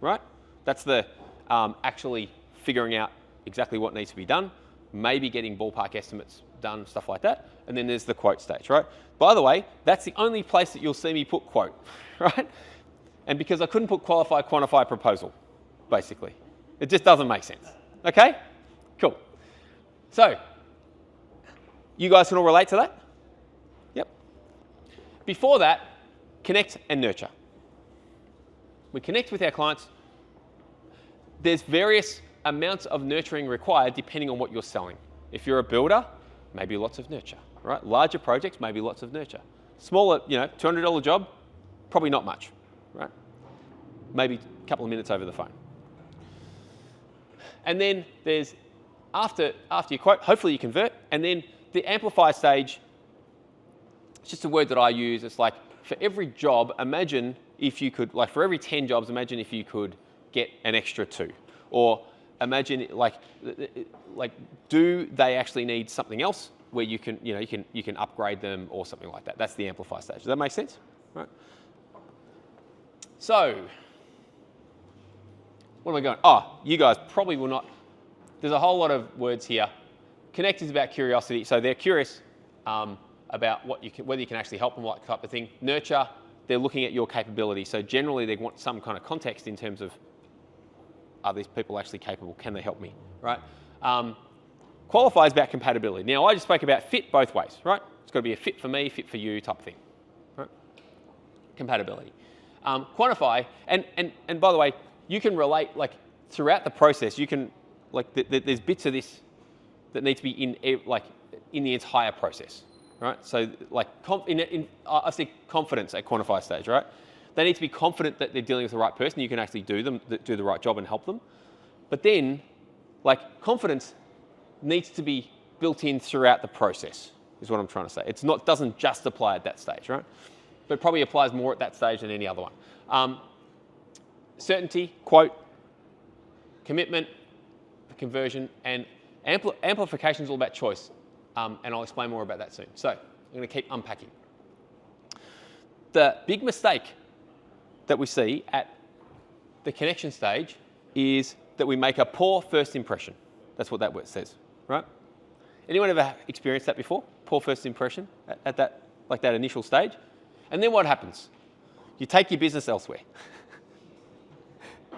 right? That's the actually figuring out exactly what needs to be done, maybe getting ballpark estimates done, stuff like that. And then there's the quote stage, right? By the way, that's the only place that you'll see me put quote, right? And because I couldn't put qualify, quantify, proposal, basically. It just doesn't make sense. Okay? Cool. So, you guys can all relate to that? Yep. Before that, connect and nurture. We connect with our clients. There's various amounts of nurturing required depending on what you're selling. If you're a builder, maybe lots of nurture, right? Larger projects, maybe lots of nurture. Smaller, $200 job, probably not much, right? Maybe a couple of minutes over the phone. And then there's, after you quote, hopefully you convert, and then the amplify stage, it's just a word that I use. It's like, for every job, imagine if you could, like for every 10 jobs, imagine if you could get an extra 2. Or imagine like do they actually need something else where you can upgrade them or something like that. That's the amplify stage. Does that make sense? Right. So, what am I going? Oh, you guys probably will not. There's a whole lot of words here. Connect is about curiosity. So they're curious about whether you can actually help them, what type of thing. Nurture, they're looking at your capability. So generally they want some kind of context in terms of, are these people actually capable? Can they help me, right? Qualify is about compatibility. Now, I just spoke about fit both ways, right? It's got to be a fit for me, fit for you type of thing, right? Compatibility. Quantify, and by the way, you can relate, like, throughout the process, you can, like, there's bits of this that need to be in the entire process, right? So, like, I see confidence at quantify stage, right? They need to be confident that they're dealing with the right person. You can actually do the right job and help them. But then, like, confidence needs to be built in throughout the process, is what I'm trying to say. It's not, doesn't just apply at that stage, right? But it probably applies more at that stage than any other one. Certainty, quote, commitment, conversion, and amplification is all about choice. And I'll explain more about that soon. So I'm going to keep unpacking. The big mistake that we see at the connection stage is that we make a poor first impression. That's what that word says, right? Anyone ever experienced that before? Poor first impression at that, like that initial stage? And then what happens? You take your business elsewhere.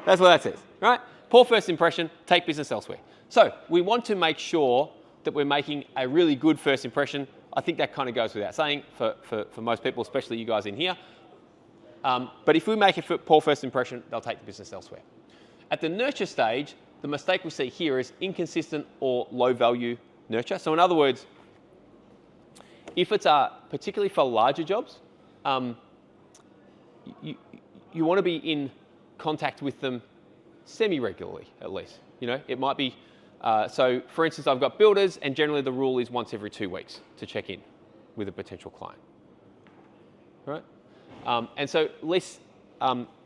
That's what that says, right? Poor first impression, take business elsewhere. So we want to make sure that we're making a really good first impression. I think that kind of goes without saying for most people, especially you guys in here. But if we make a poor first impression, they'll take the business elsewhere. At the nurture stage, the mistake we see here is inconsistent or low value nurture. So in other words, if it's particularly for larger jobs, you want to be in contact with them semi-regularly, at least. It might be, so for instance, I've got builders, and generally the rule is once every 2 weeks to check in with a potential client, right? And so less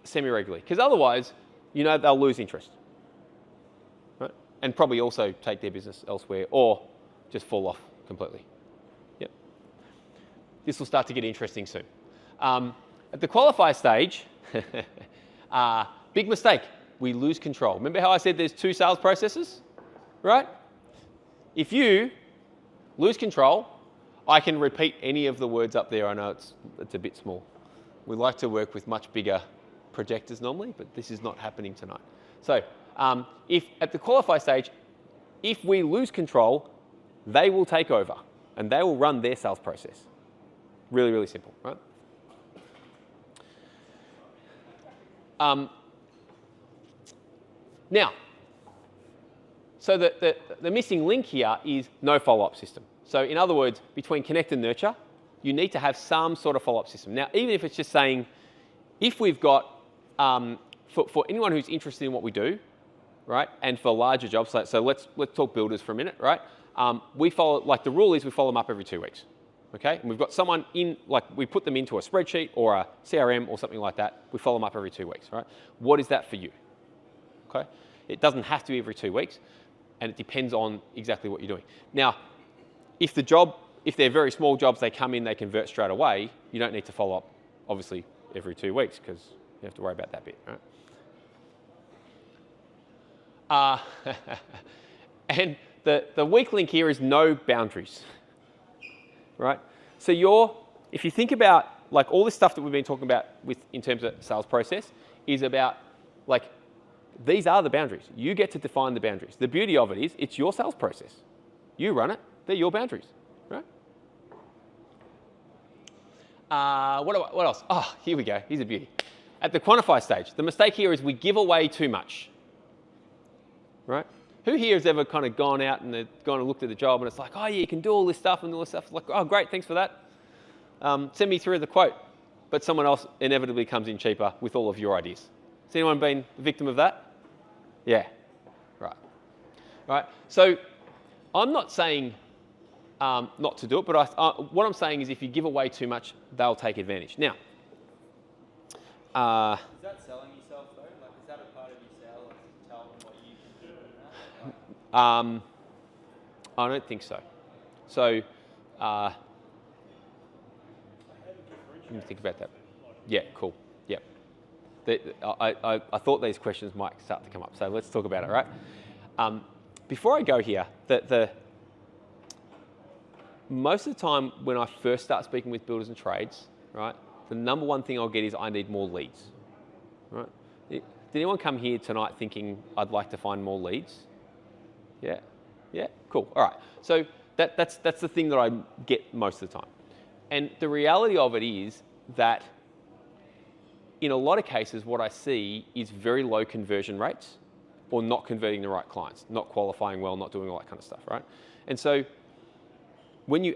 semi-regularly, because otherwise, they'll lose interest, right? And probably also take their business elsewhere or just fall off completely. Yep. This will start to get interesting soon. At the qualify stage, big mistake, we lose control. Remember how I said there's 2 sales processes, right? If you lose control, I can repeat any of the words up there. I know it's a bit small. We like to work with much bigger projectors normally, but this is not happening tonight. So if at the qualify stage, if we lose control, they will take over and they will run their sales process. Really, really simple, right? Now, so the missing link here is no follow-up system. So in other words, between connect and nurture, you need to have some sort of follow-up system. Now, even if it's just saying, if we've got, for anyone who's interested in what we do, right, and for larger jobs, so let's talk builders for a minute, right? We follow, like the rule is we follow them up every 2 weeks, okay? And we've got someone in, like we put them into a spreadsheet or a CRM or something like that. We follow them up every 2 weeks, right? What is that for you? Okay? It doesn't have to be every 2 weeks, and it depends on exactly what you're doing. Now, if they're very small jobs, they come in, they convert straight away, you don't need to follow up, obviously, every 2 weeks because you have to worry about that bit, right? And the weak link here is no boundaries, right? So if you think about like all this stuff that we've been talking about in terms of sales process is about like, these are the boundaries. You get to define the boundaries. The beauty of it is it's your sales process. You run it, they're your boundaries, right? What else? Oh, here we go, here's a beauty. At the quantify stage, the mistake here is we give away too much, right? Who here has ever kind of gone out and they've gone and looked at the job and it's like, oh yeah, you can do all this stuff and all this stuff. It's like, oh great, thanks for that. Send me through the quote. But someone else inevitably comes in cheaper with all of your ideas. Has anyone been a victim of that? Yeah, right. Right, so I'm not saying not to do it, but what I'm saying is if you give away too much, they'll take advantage. Now, Is that selling yourself though? Like, is that a part of your sale? Like, to tell them what you can do and that? I don't think so. So, let me think about that. Yeah, cool. Yeah. I thought these questions might start to come up, so let's talk about it, right? Before I go here, most of the time when I first start speaking with builders and trades, right, the number one thing I'll get is I need more leads, right? Did anyone come here tonight thinking I'd like to find more leads? Yeah? Yeah? Cool. All right. So that's the thing that I get most of the time. And the reality of it is that in a lot of cases, what I see is very low conversion rates or not converting the right clients, not qualifying well, not doing all that kind of stuff, right? And so when you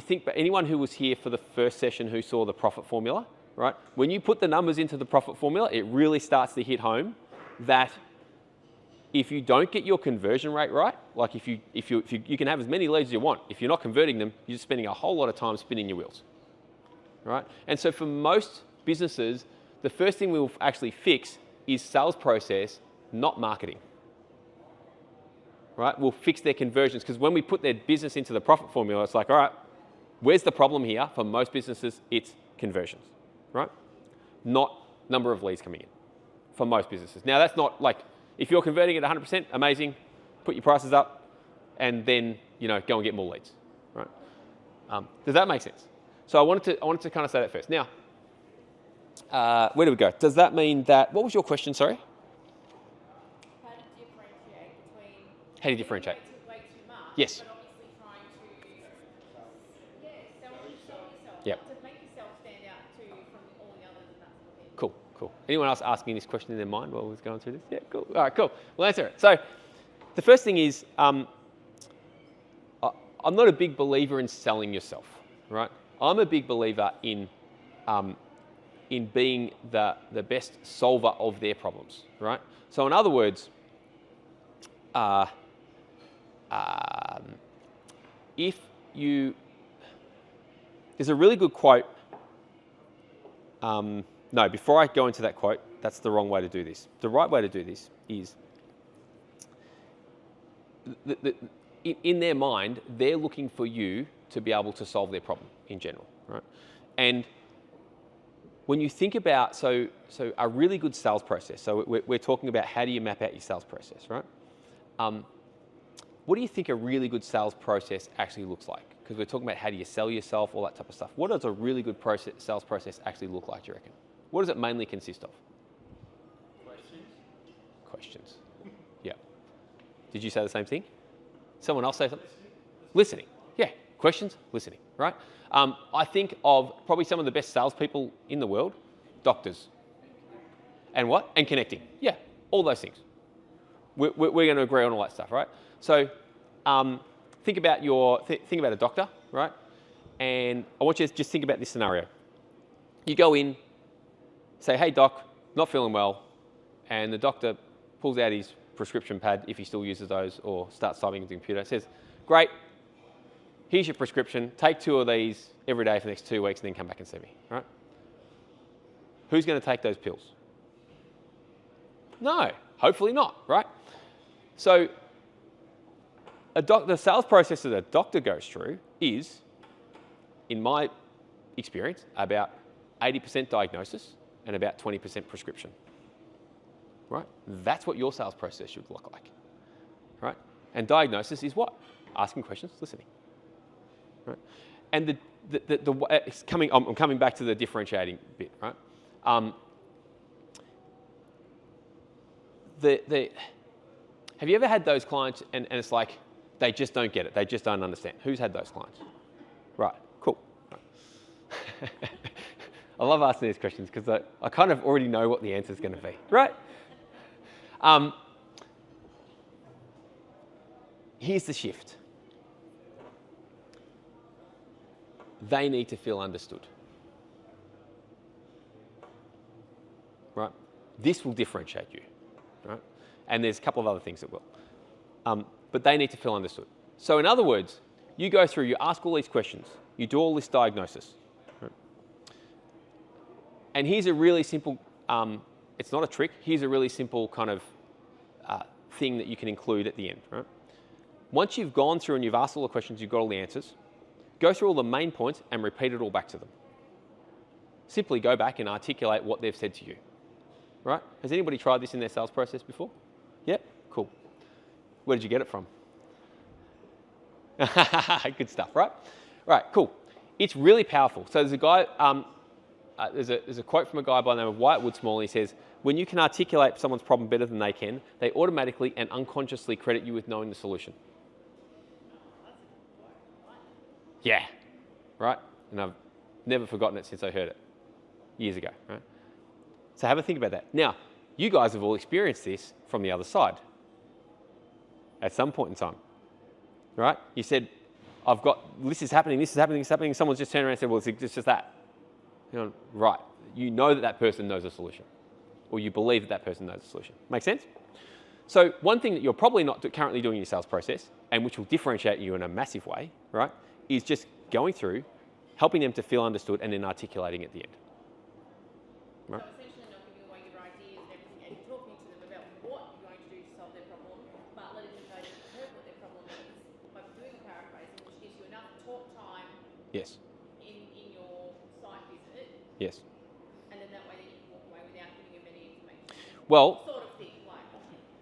think, but anyone who was here for the first session who saw the profit formula, right? When you put the numbers into the profit formula, it really starts to hit home that if you don't get your conversion rate right, like if you can have as many leads as you want, if you're not converting them, you're spending a whole lot of time spinning your wheels, right? And so for most businesses, the first thing we'll actually fix is sales process, not marketing, right? We'll fix their conversions because when we put their business into the profit formula, it's like, all right, where's the problem here? For most businesses, it's conversions, right? Not number of leads coming in for most businesses. Now that's not like, if you're converting at 100%, amazing, put your prices up and then, go and get more leads, right? Does that make sense? So I wanted to kind of say that first. Now, where do we go? Does that mean that, what was your question, sorry? How do you differentiate? Way too much, Yes. but obviously trying to sell yourself. Yep. To make yourself stand out too from all the others and that sort of thing. Cool. Anyone else asking this question in their mind while we're going through this? Yeah, cool. All right, cool. We'll answer it. So the first thing is, I'm not a big believer in selling yourself, right? I'm a big believer in being the best solver of their problems, right? So in other words, there's a really good quote. No, before I go into that quote, that's the wrong way to do this. The right way to do this is, in their mind, they're looking for you to be able to solve their problem in general, right? And when you think about, so a really good sales process, so we're talking about how do you map out your sales process, right? what do you think a really good sales process actually looks like? Because we're talking about how do you sell yourself, all that type of stuff. What does a really good sales process actually look like, do you reckon? What does it mainly consist of? Questions. Yeah. Did you say the same thing? Someone else say something? Listening. Yeah. Questions, listening, right? I think of probably some of the best salespeople in the world, doctors. And what? And connecting. Yeah, all those things. We're going to agree on all that stuff, right? So think about a doctor, right? And I want you to just think about this scenario. You go in, say, hey doc, not feeling well, and the doctor pulls out his prescription pad, if he still uses those, or starts typing on the computer, says, great, here's your prescription, take 2 of these every day for the next 2 weeks and then come back and see me, right? Who's going to take those pills? No, hopefully not, right? So the sales process that a doctor goes through is, in my experience, about 80% diagnosis and about 20% prescription, right? That's what your sales process should look like, right? And diagnosis is what? Asking questions, listening, right? And I'm coming back to the differentiating bit, right? Have you ever had those clients and it's like they just don't get it, they just don't understand? Who's had those clients? Right, cool. Right. I love asking these questions because I kind of already know what the answer is going to be, right? Here's the shift. They need to feel understood, right? This will differentiate you, right? And there's a couple of other things that will. But they need to feel understood. So in other words, you go through, you ask all these questions, you do all this diagnosis. Right? And here's a really simple, it's not a trick, here's a really simple kind of thing that you can include at the end, right? Once you've gone through and you've asked all the questions, you've got all the answers, go through all the main points and repeat it all back to them. Simply go back and articulate what they've said to you, right? Has anybody tried this in their sales process before? Yep, cool. Where did you get it from? Good stuff, right? Right, cool. It's really powerful. So there's a guy, there's a quote from a guy by the name of Wyatt Woodsmall. He says, when you can articulate someone's problem better than they can, they automatically and unconsciously credit you with knowing the solution. Yeah, right? And I've never forgotten it since I heard it years ago, right? So have a think about that. Now, you guys have all experienced this from the other side at some point in time, right? You said, this is happening. Someone's just turned around and said, well, it's just that. You know, right. You know that person knows the solution, or you believe that person knows the solution. Make sense? So one thing that you're probably not currently doing in your sales process, and which will differentiate you in a massive way, right, is just going through, helping them to feel understood, and then articulating at the end. Right? So essentially not giving away your ideas and everything and talking to them about what you're going to do to solve their problem, but letting them know that you've heard what their problem is by doing paraphrasing, which gives you enough talk time Yes. in your site visit. Yes. And then that way that you can walk away without giving them any information. Well, Sort of thing, like.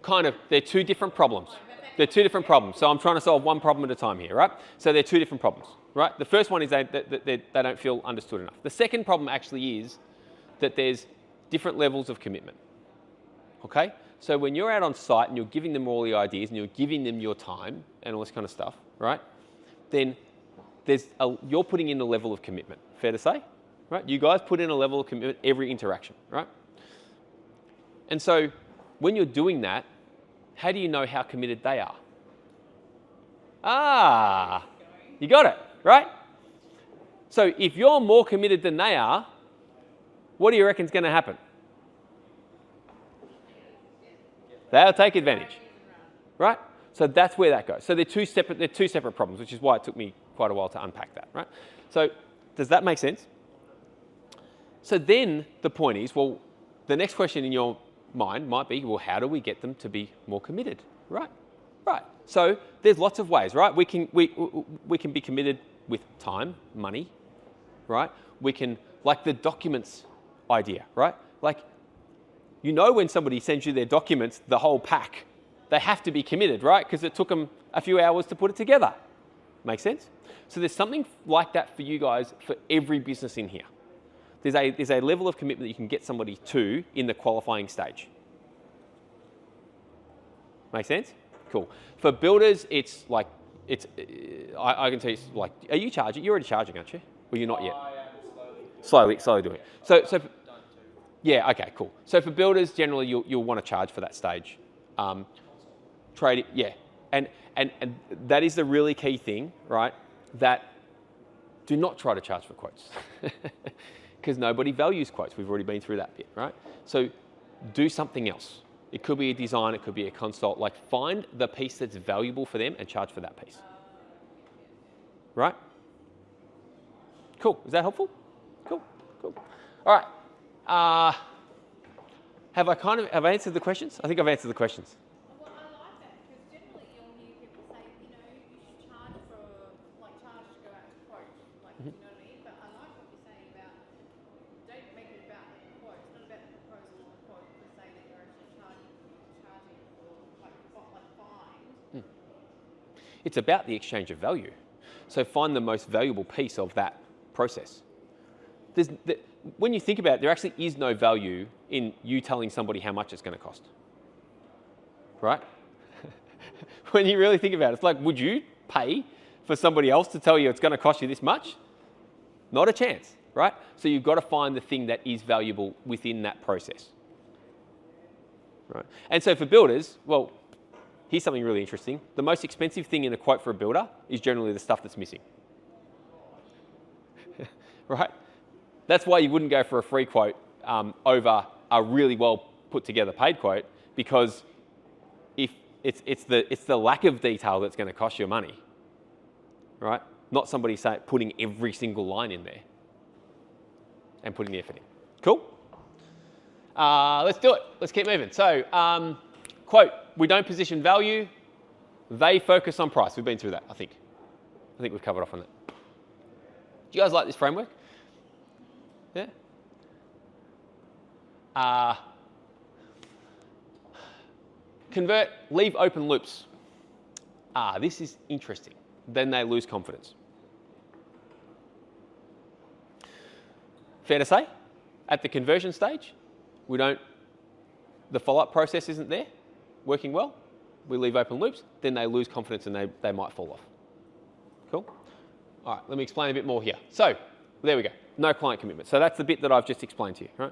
kind of, they're two different problems. They're two different problems. So I'm trying to solve one problem at a time here, right? So they're two different problems, right? The first one is they don't feel understood enough. The second problem actually is that there's different levels of commitment, okay? So when you're out on site and you're giving them all the ideas and you're giving them your time and all this kind of stuff, right? Then you're putting in a level of commitment, fair to say, right? You guys put in a level of commitment every interaction, right? And so when you're doing that, how do you know how committed they are? Ah, you got it, right? So if you're more committed than they are, what do you reckon is going to happen? They'll take advantage, right? So that's where that goes. So they're two separate problems, which is why it took me quite a while to unpack that, right? So does that make sense? So then the point is, well, the next question in your mind might be, well, how do we get them to be more committed, right? Right. So there's lots of ways, right? We can be committed with time, money, right? We can, like the documents idea, right? Like, you know when somebody sends you their documents, the whole pack, they have to be committed, right? Because it took them a few hours to put it together. Make sense? So there's something like that for you guys for every business in here. There's a level of commitment that you can get somebody to in the qualifying stage. Make sense? Cool. For builders, it's like, I can tell you, like, are you charging? You're already charging, aren't you? Well, you're not yet. I am Slowly doing it. So yeah, okay, cool. So for builders, generally you'll want to charge for that stage. Trade, yeah, and that is the really key thing, right? That do not try to charge for quotes because nobody values quotes. We've already been through that bit, right? So do something else. It could be a design, it could be a consult. Like find the piece that's valuable for them and charge for that piece. Right? Cool. Is that helpful? Cool. All right. Have I answered the questions? I think I've answered the questions. Well, I like that because generally you'll hear people say, you should charge to go out to quote, you know what I mean? But I like what you're saying about don't make it about the quote. It's not about the proposal or the quote per se that you're actually charging for, find. It's about the exchange of value. So find the most valuable piece of that process. When you think about it, there actually is no value in you telling somebody how much it's going to cost. Right? When you really think about it, it's like, would you pay for somebody else to tell you it's going to cost you this much? Not a chance, right? So you've got to find the thing that is valuable within that process. Right? And so for builders, well, here's something really interesting. The most expensive thing in a quote for a builder is generally the stuff that's missing. Right? That's why you wouldn't go for a free quote over a really well put together paid quote, because if it's the lack of detail that's going to cost you money, right? Not somebody putting every single line in there and putting the effort in. Cool? Let's do it. Let's keep moving. So, quote, we don't position value. They focus on price. We've been through that, I think. I think we've covered off on that. Do you guys like this framework? Yeah? Convert, leave open loops. This is interesting. Then they lose confidence. Fair to say, at the conversion stage, the follow-up process isn't there, working well. We leave open loops, then they lose confidence and they might fall off. Cool? All right, let me explain a bit more here. So, there we go. No client commitment. So that's the bit that I've just explained to you, right?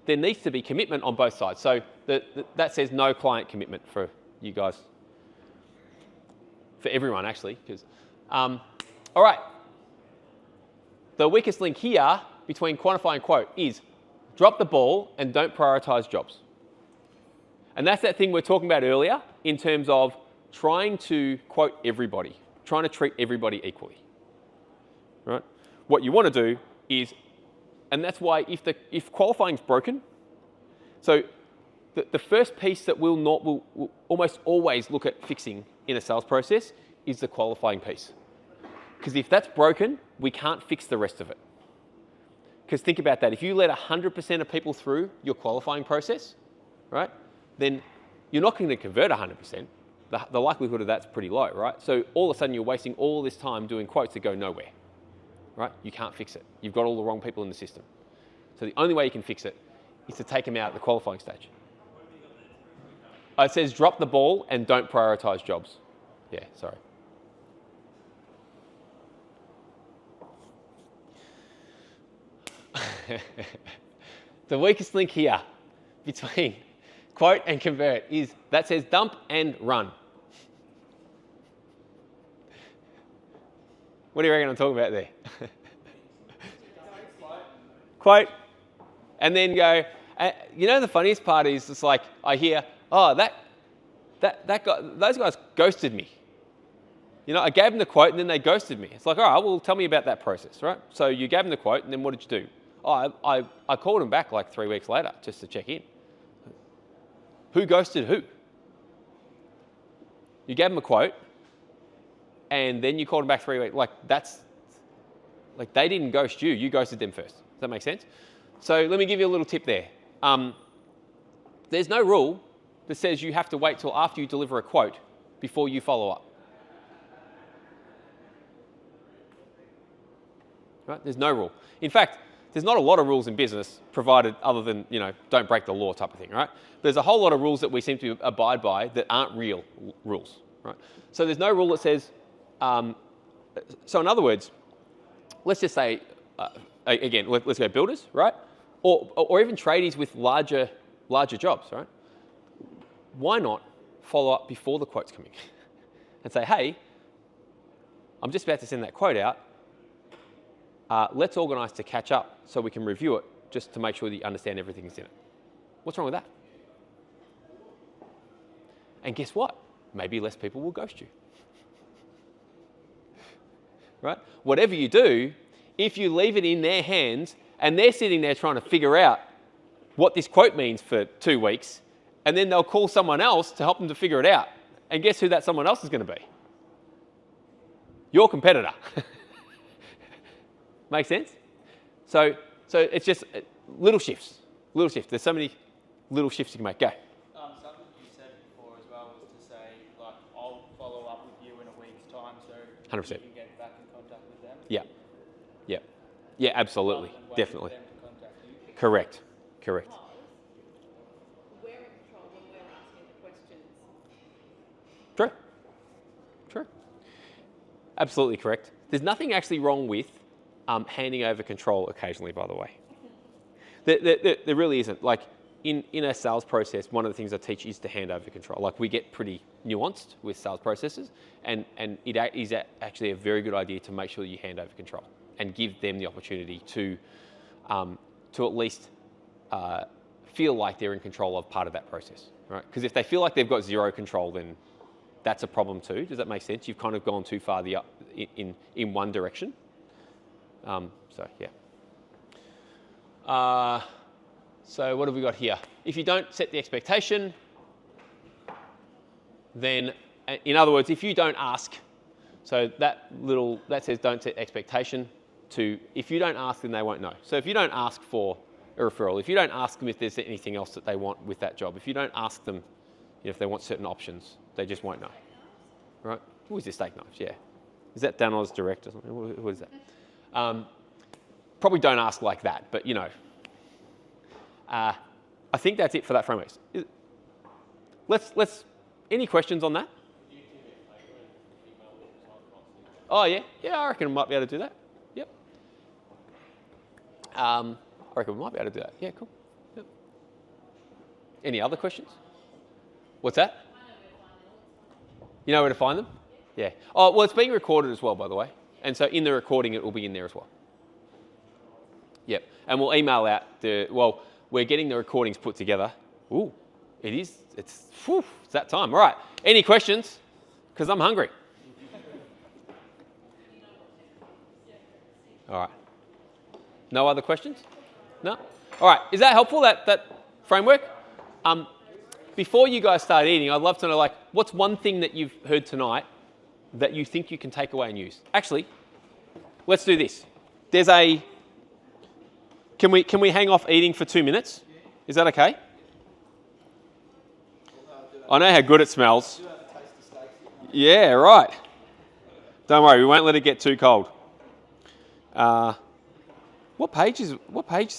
There needs to be commitment on both sides. So that says no client commitment for you guys, for everyone actually. All right. The weakest link here between quantify and quote is drop the ball and don't prioritize jobs. And that's that thing we were talking about earlier in terms of trying to quote everybody, trying to treat everybody equally, right? What you want to do is, and that's why if qualifying is broken, so the first piece that we'll almost always look at fixing in a sales process is the qualifying piece. Because if that's broken, we can't fix the rest of it. Because think about that. If you let 100% of people through your qualifying process, right, then you're not going to convert 100%. The likelihood of that's pretty low, right? So all of a sudden you're wasting all this time doing quotes that go nowhere. Right? You can't fix it. You've got all the wrong people in the system. So the only way you can fix it is to take them out at the qualifying stage. It says drop the ball and don't prioritize jobs. Yeah, sorry. The weakest link here between quote and convert is that says dump and run. What do you reckon I'm talking about there? Quote, and then go. You know the funniest part is it's like I hear, oh that guy, those guys ghosted me. You know, I gave them the quote and then they ghosted me. It's like, all right, well, tell me about that process, right? So you gave them the quote and then what did you do? Oh, I called them back like 3 weeks later just to check in. Who ghosted who? You gave them a quote. And then you called them back 3 weeks. Like they didn't ghost you. You ghosted them first. Does that make sense? So let me give you a little tip there. There's no rule that says you have to wait till after you deliver a quote before you follow up? Right? There's no rule. In fact, there's not a lot of rules in business, provided other than, don't break the law type of thing, right? There's a whole lot of rules that we seem to abide by that aren't real rules, right? So there's no rule that says, so in other words, let's just say, again, let's go builders, right? Or even tradies with larger jobs, right? Why not follow up before the quote's coming and say, hey, I'm just about to send that quote out. Let's organise to catch up so we can review it just to make sure that you understand everything's in it. What's wrong with that? And guess what? Maybe less people will ghost you. Right? Whatever you do, if you leave it in their hands and they're sitting there trying to figure out what this quote means for 2 weeks, and then they'll call someone else to help them to figure it out. And guess who that someone else is going to be? Your competitor. Make sense? So it's just little shifts. There's so many little shifts you can make. Go. Something you said before as well was to say, like, I'll follow up with you in a week's time so 100%. you can get back in contact with them. Yeah, absolutely, Rather than waiting definitely. for them to contact you. Correct. Because we're in control when we're asking the questions. True. Absolutely correct. There's nothing actually wrong with handing over control occasionally, by the way. There really isn't. Like, in a sales process, one of the things I teach is to hand over control. Like, we get pretty nuanced with sales processes, and it is actually a very good idea to make sure you hand over control and give them the opportunity to at least feel like they're in control of part of that process, right? Because if they feel like they've got zero control, then that's a problem too. Does that make sense? You've kind of gone too far in one direction. So what have we got here? If you don't set the expectation, then, in other words, if you don't ask, so that says don't set expectation to, if you don't ask, then they won't know. So if you don't ask for a referral, if you don't ask them if there's anything else that they want with that job, if you don't ask them if they want certain options, they just won't know, right? What is this steak knives? Yeah. Is that Dano's Direct or something? What is that? Probably don't ask like that, but I think that's it for that framework. Any questions on that? Oh yeah, I reckon we might be able to do that. Yep. I reckon we might be able to do that. Yeah, cool. Yep. Any other questions? What's that? You know where to find them? Yeah. Oh, well, it's being recorded as well, by the way. And so in the recording, it will be in there as well. Yep. And we'll email out we're getting the recordings put together. Ooh, it's that time. All right. Any questions? Because I'm hungry. All right. No other questions? No? All right. Is that helpful, that framework? Before you guys start eating, I'd love to know, what's one thing that you've heard tonight that you think you can take away and use? Actually, let's do this. Can we hang off eating for 2 minutes? Is that okay? I know how good it smells. Yeah, right. Don't worry, we won't let it get too cold. What page is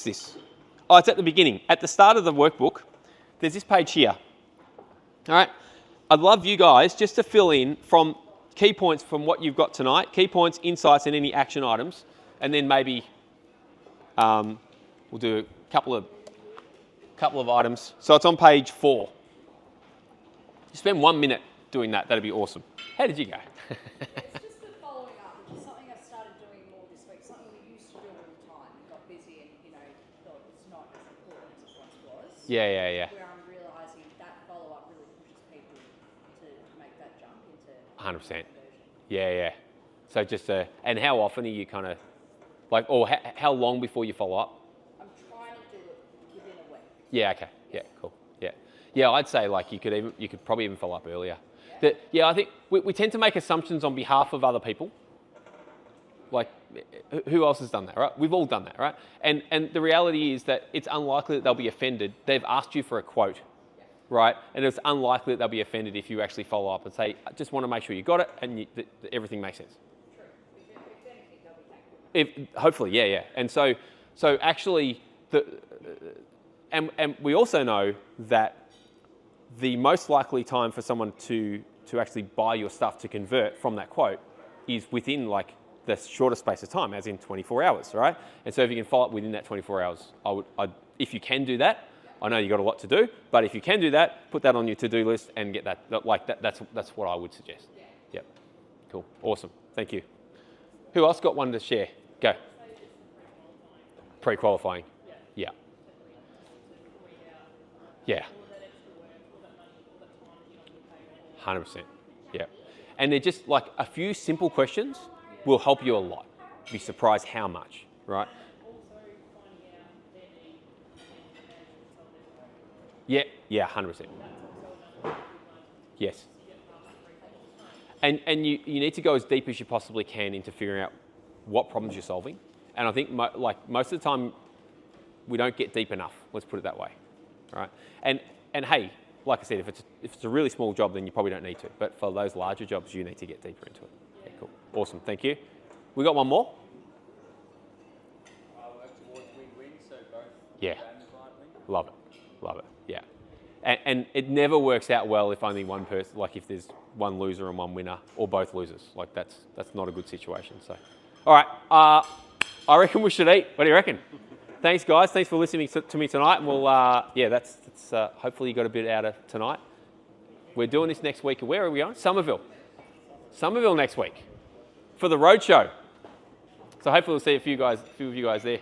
this? Oh, it's at the beginning. At the start of the workbook, there's this page here. All right. I'd love you guys just to fill in from key points from what you've got tonight, key points, insights, and any action items, and then maybe we'll do a couple of items. So it's on page 4. You spend 1 minute doing that. That'd be awesome. How did you go? It's just the following up, which is something I started doing more this week, something we used to do all the time. Got busy and, thought it's not as important as it once was. Yeah. Where I'm realising that follow-up really pushes people to make that jump into 100%. conversion. Yeah. So just, and how often are you kind of, or how long before you follow up? I'm trying to do it within a week. Yeah, okay. Yeah, cool. Yeah, I'd say you could probably even follow up earlier. I think we tend to make assumptions on behalf of other people. Who else has done that, right? We've all done that, right? And the reality is that it's unlikely that they'll be offended. They've asked you for a quote. right? And it's unlikely that they'll be offended if you actually follow up and say, I just want to make sure you got it and that everything makes sense. True. If anything, they'll be thankful. If, hopefully, yeah. And so actually, and we also know that the most likely time for someone to actually buy your stuff to convert from that quote is within like the shortest space of time, as in 24 hours, right? And so if you can follow up within that 24 hours, if you can do that, I know you've got a lot to do, but if you can do that, put that on your to-do list and get that, like that's what I would suggest. Yep. Cool. Awesome. Thank you. Who else got one to share? Go. Pre-qualifying. Yeah. Yeah. 100%. Yeah. And they're just like a few simple questions will help you a lot. You'd be surprised how much, right? Yeah, 100%. Yes. And you need to go as deep as you possibly can into figuring out what problems you're solving. And I think most of the time we don't get deep enough. Let's put it that way, right? And hey, like I said, if it's a really small job, then you probably don't need to. But for those larger jobs, you need to get deeper into it. Yeah, cool. Awesome. Thank you. We got one more. Work towards win-win, so both Yeah. and the client win. Love it. Yeah. And it never works out well if only one person, like if there's one loser and one winner, or both losers. Like that's not a good situation. So, all right. I reckon we should eat. What do you reckon? Thanks, guys. Thanks for listening to me tonight. And we'll, that's hopefully you got a bit out of tonight. We're doing this next week. Where are we going? Somerville next week for the roadshow. So hopefully we'll see a few of you guys there.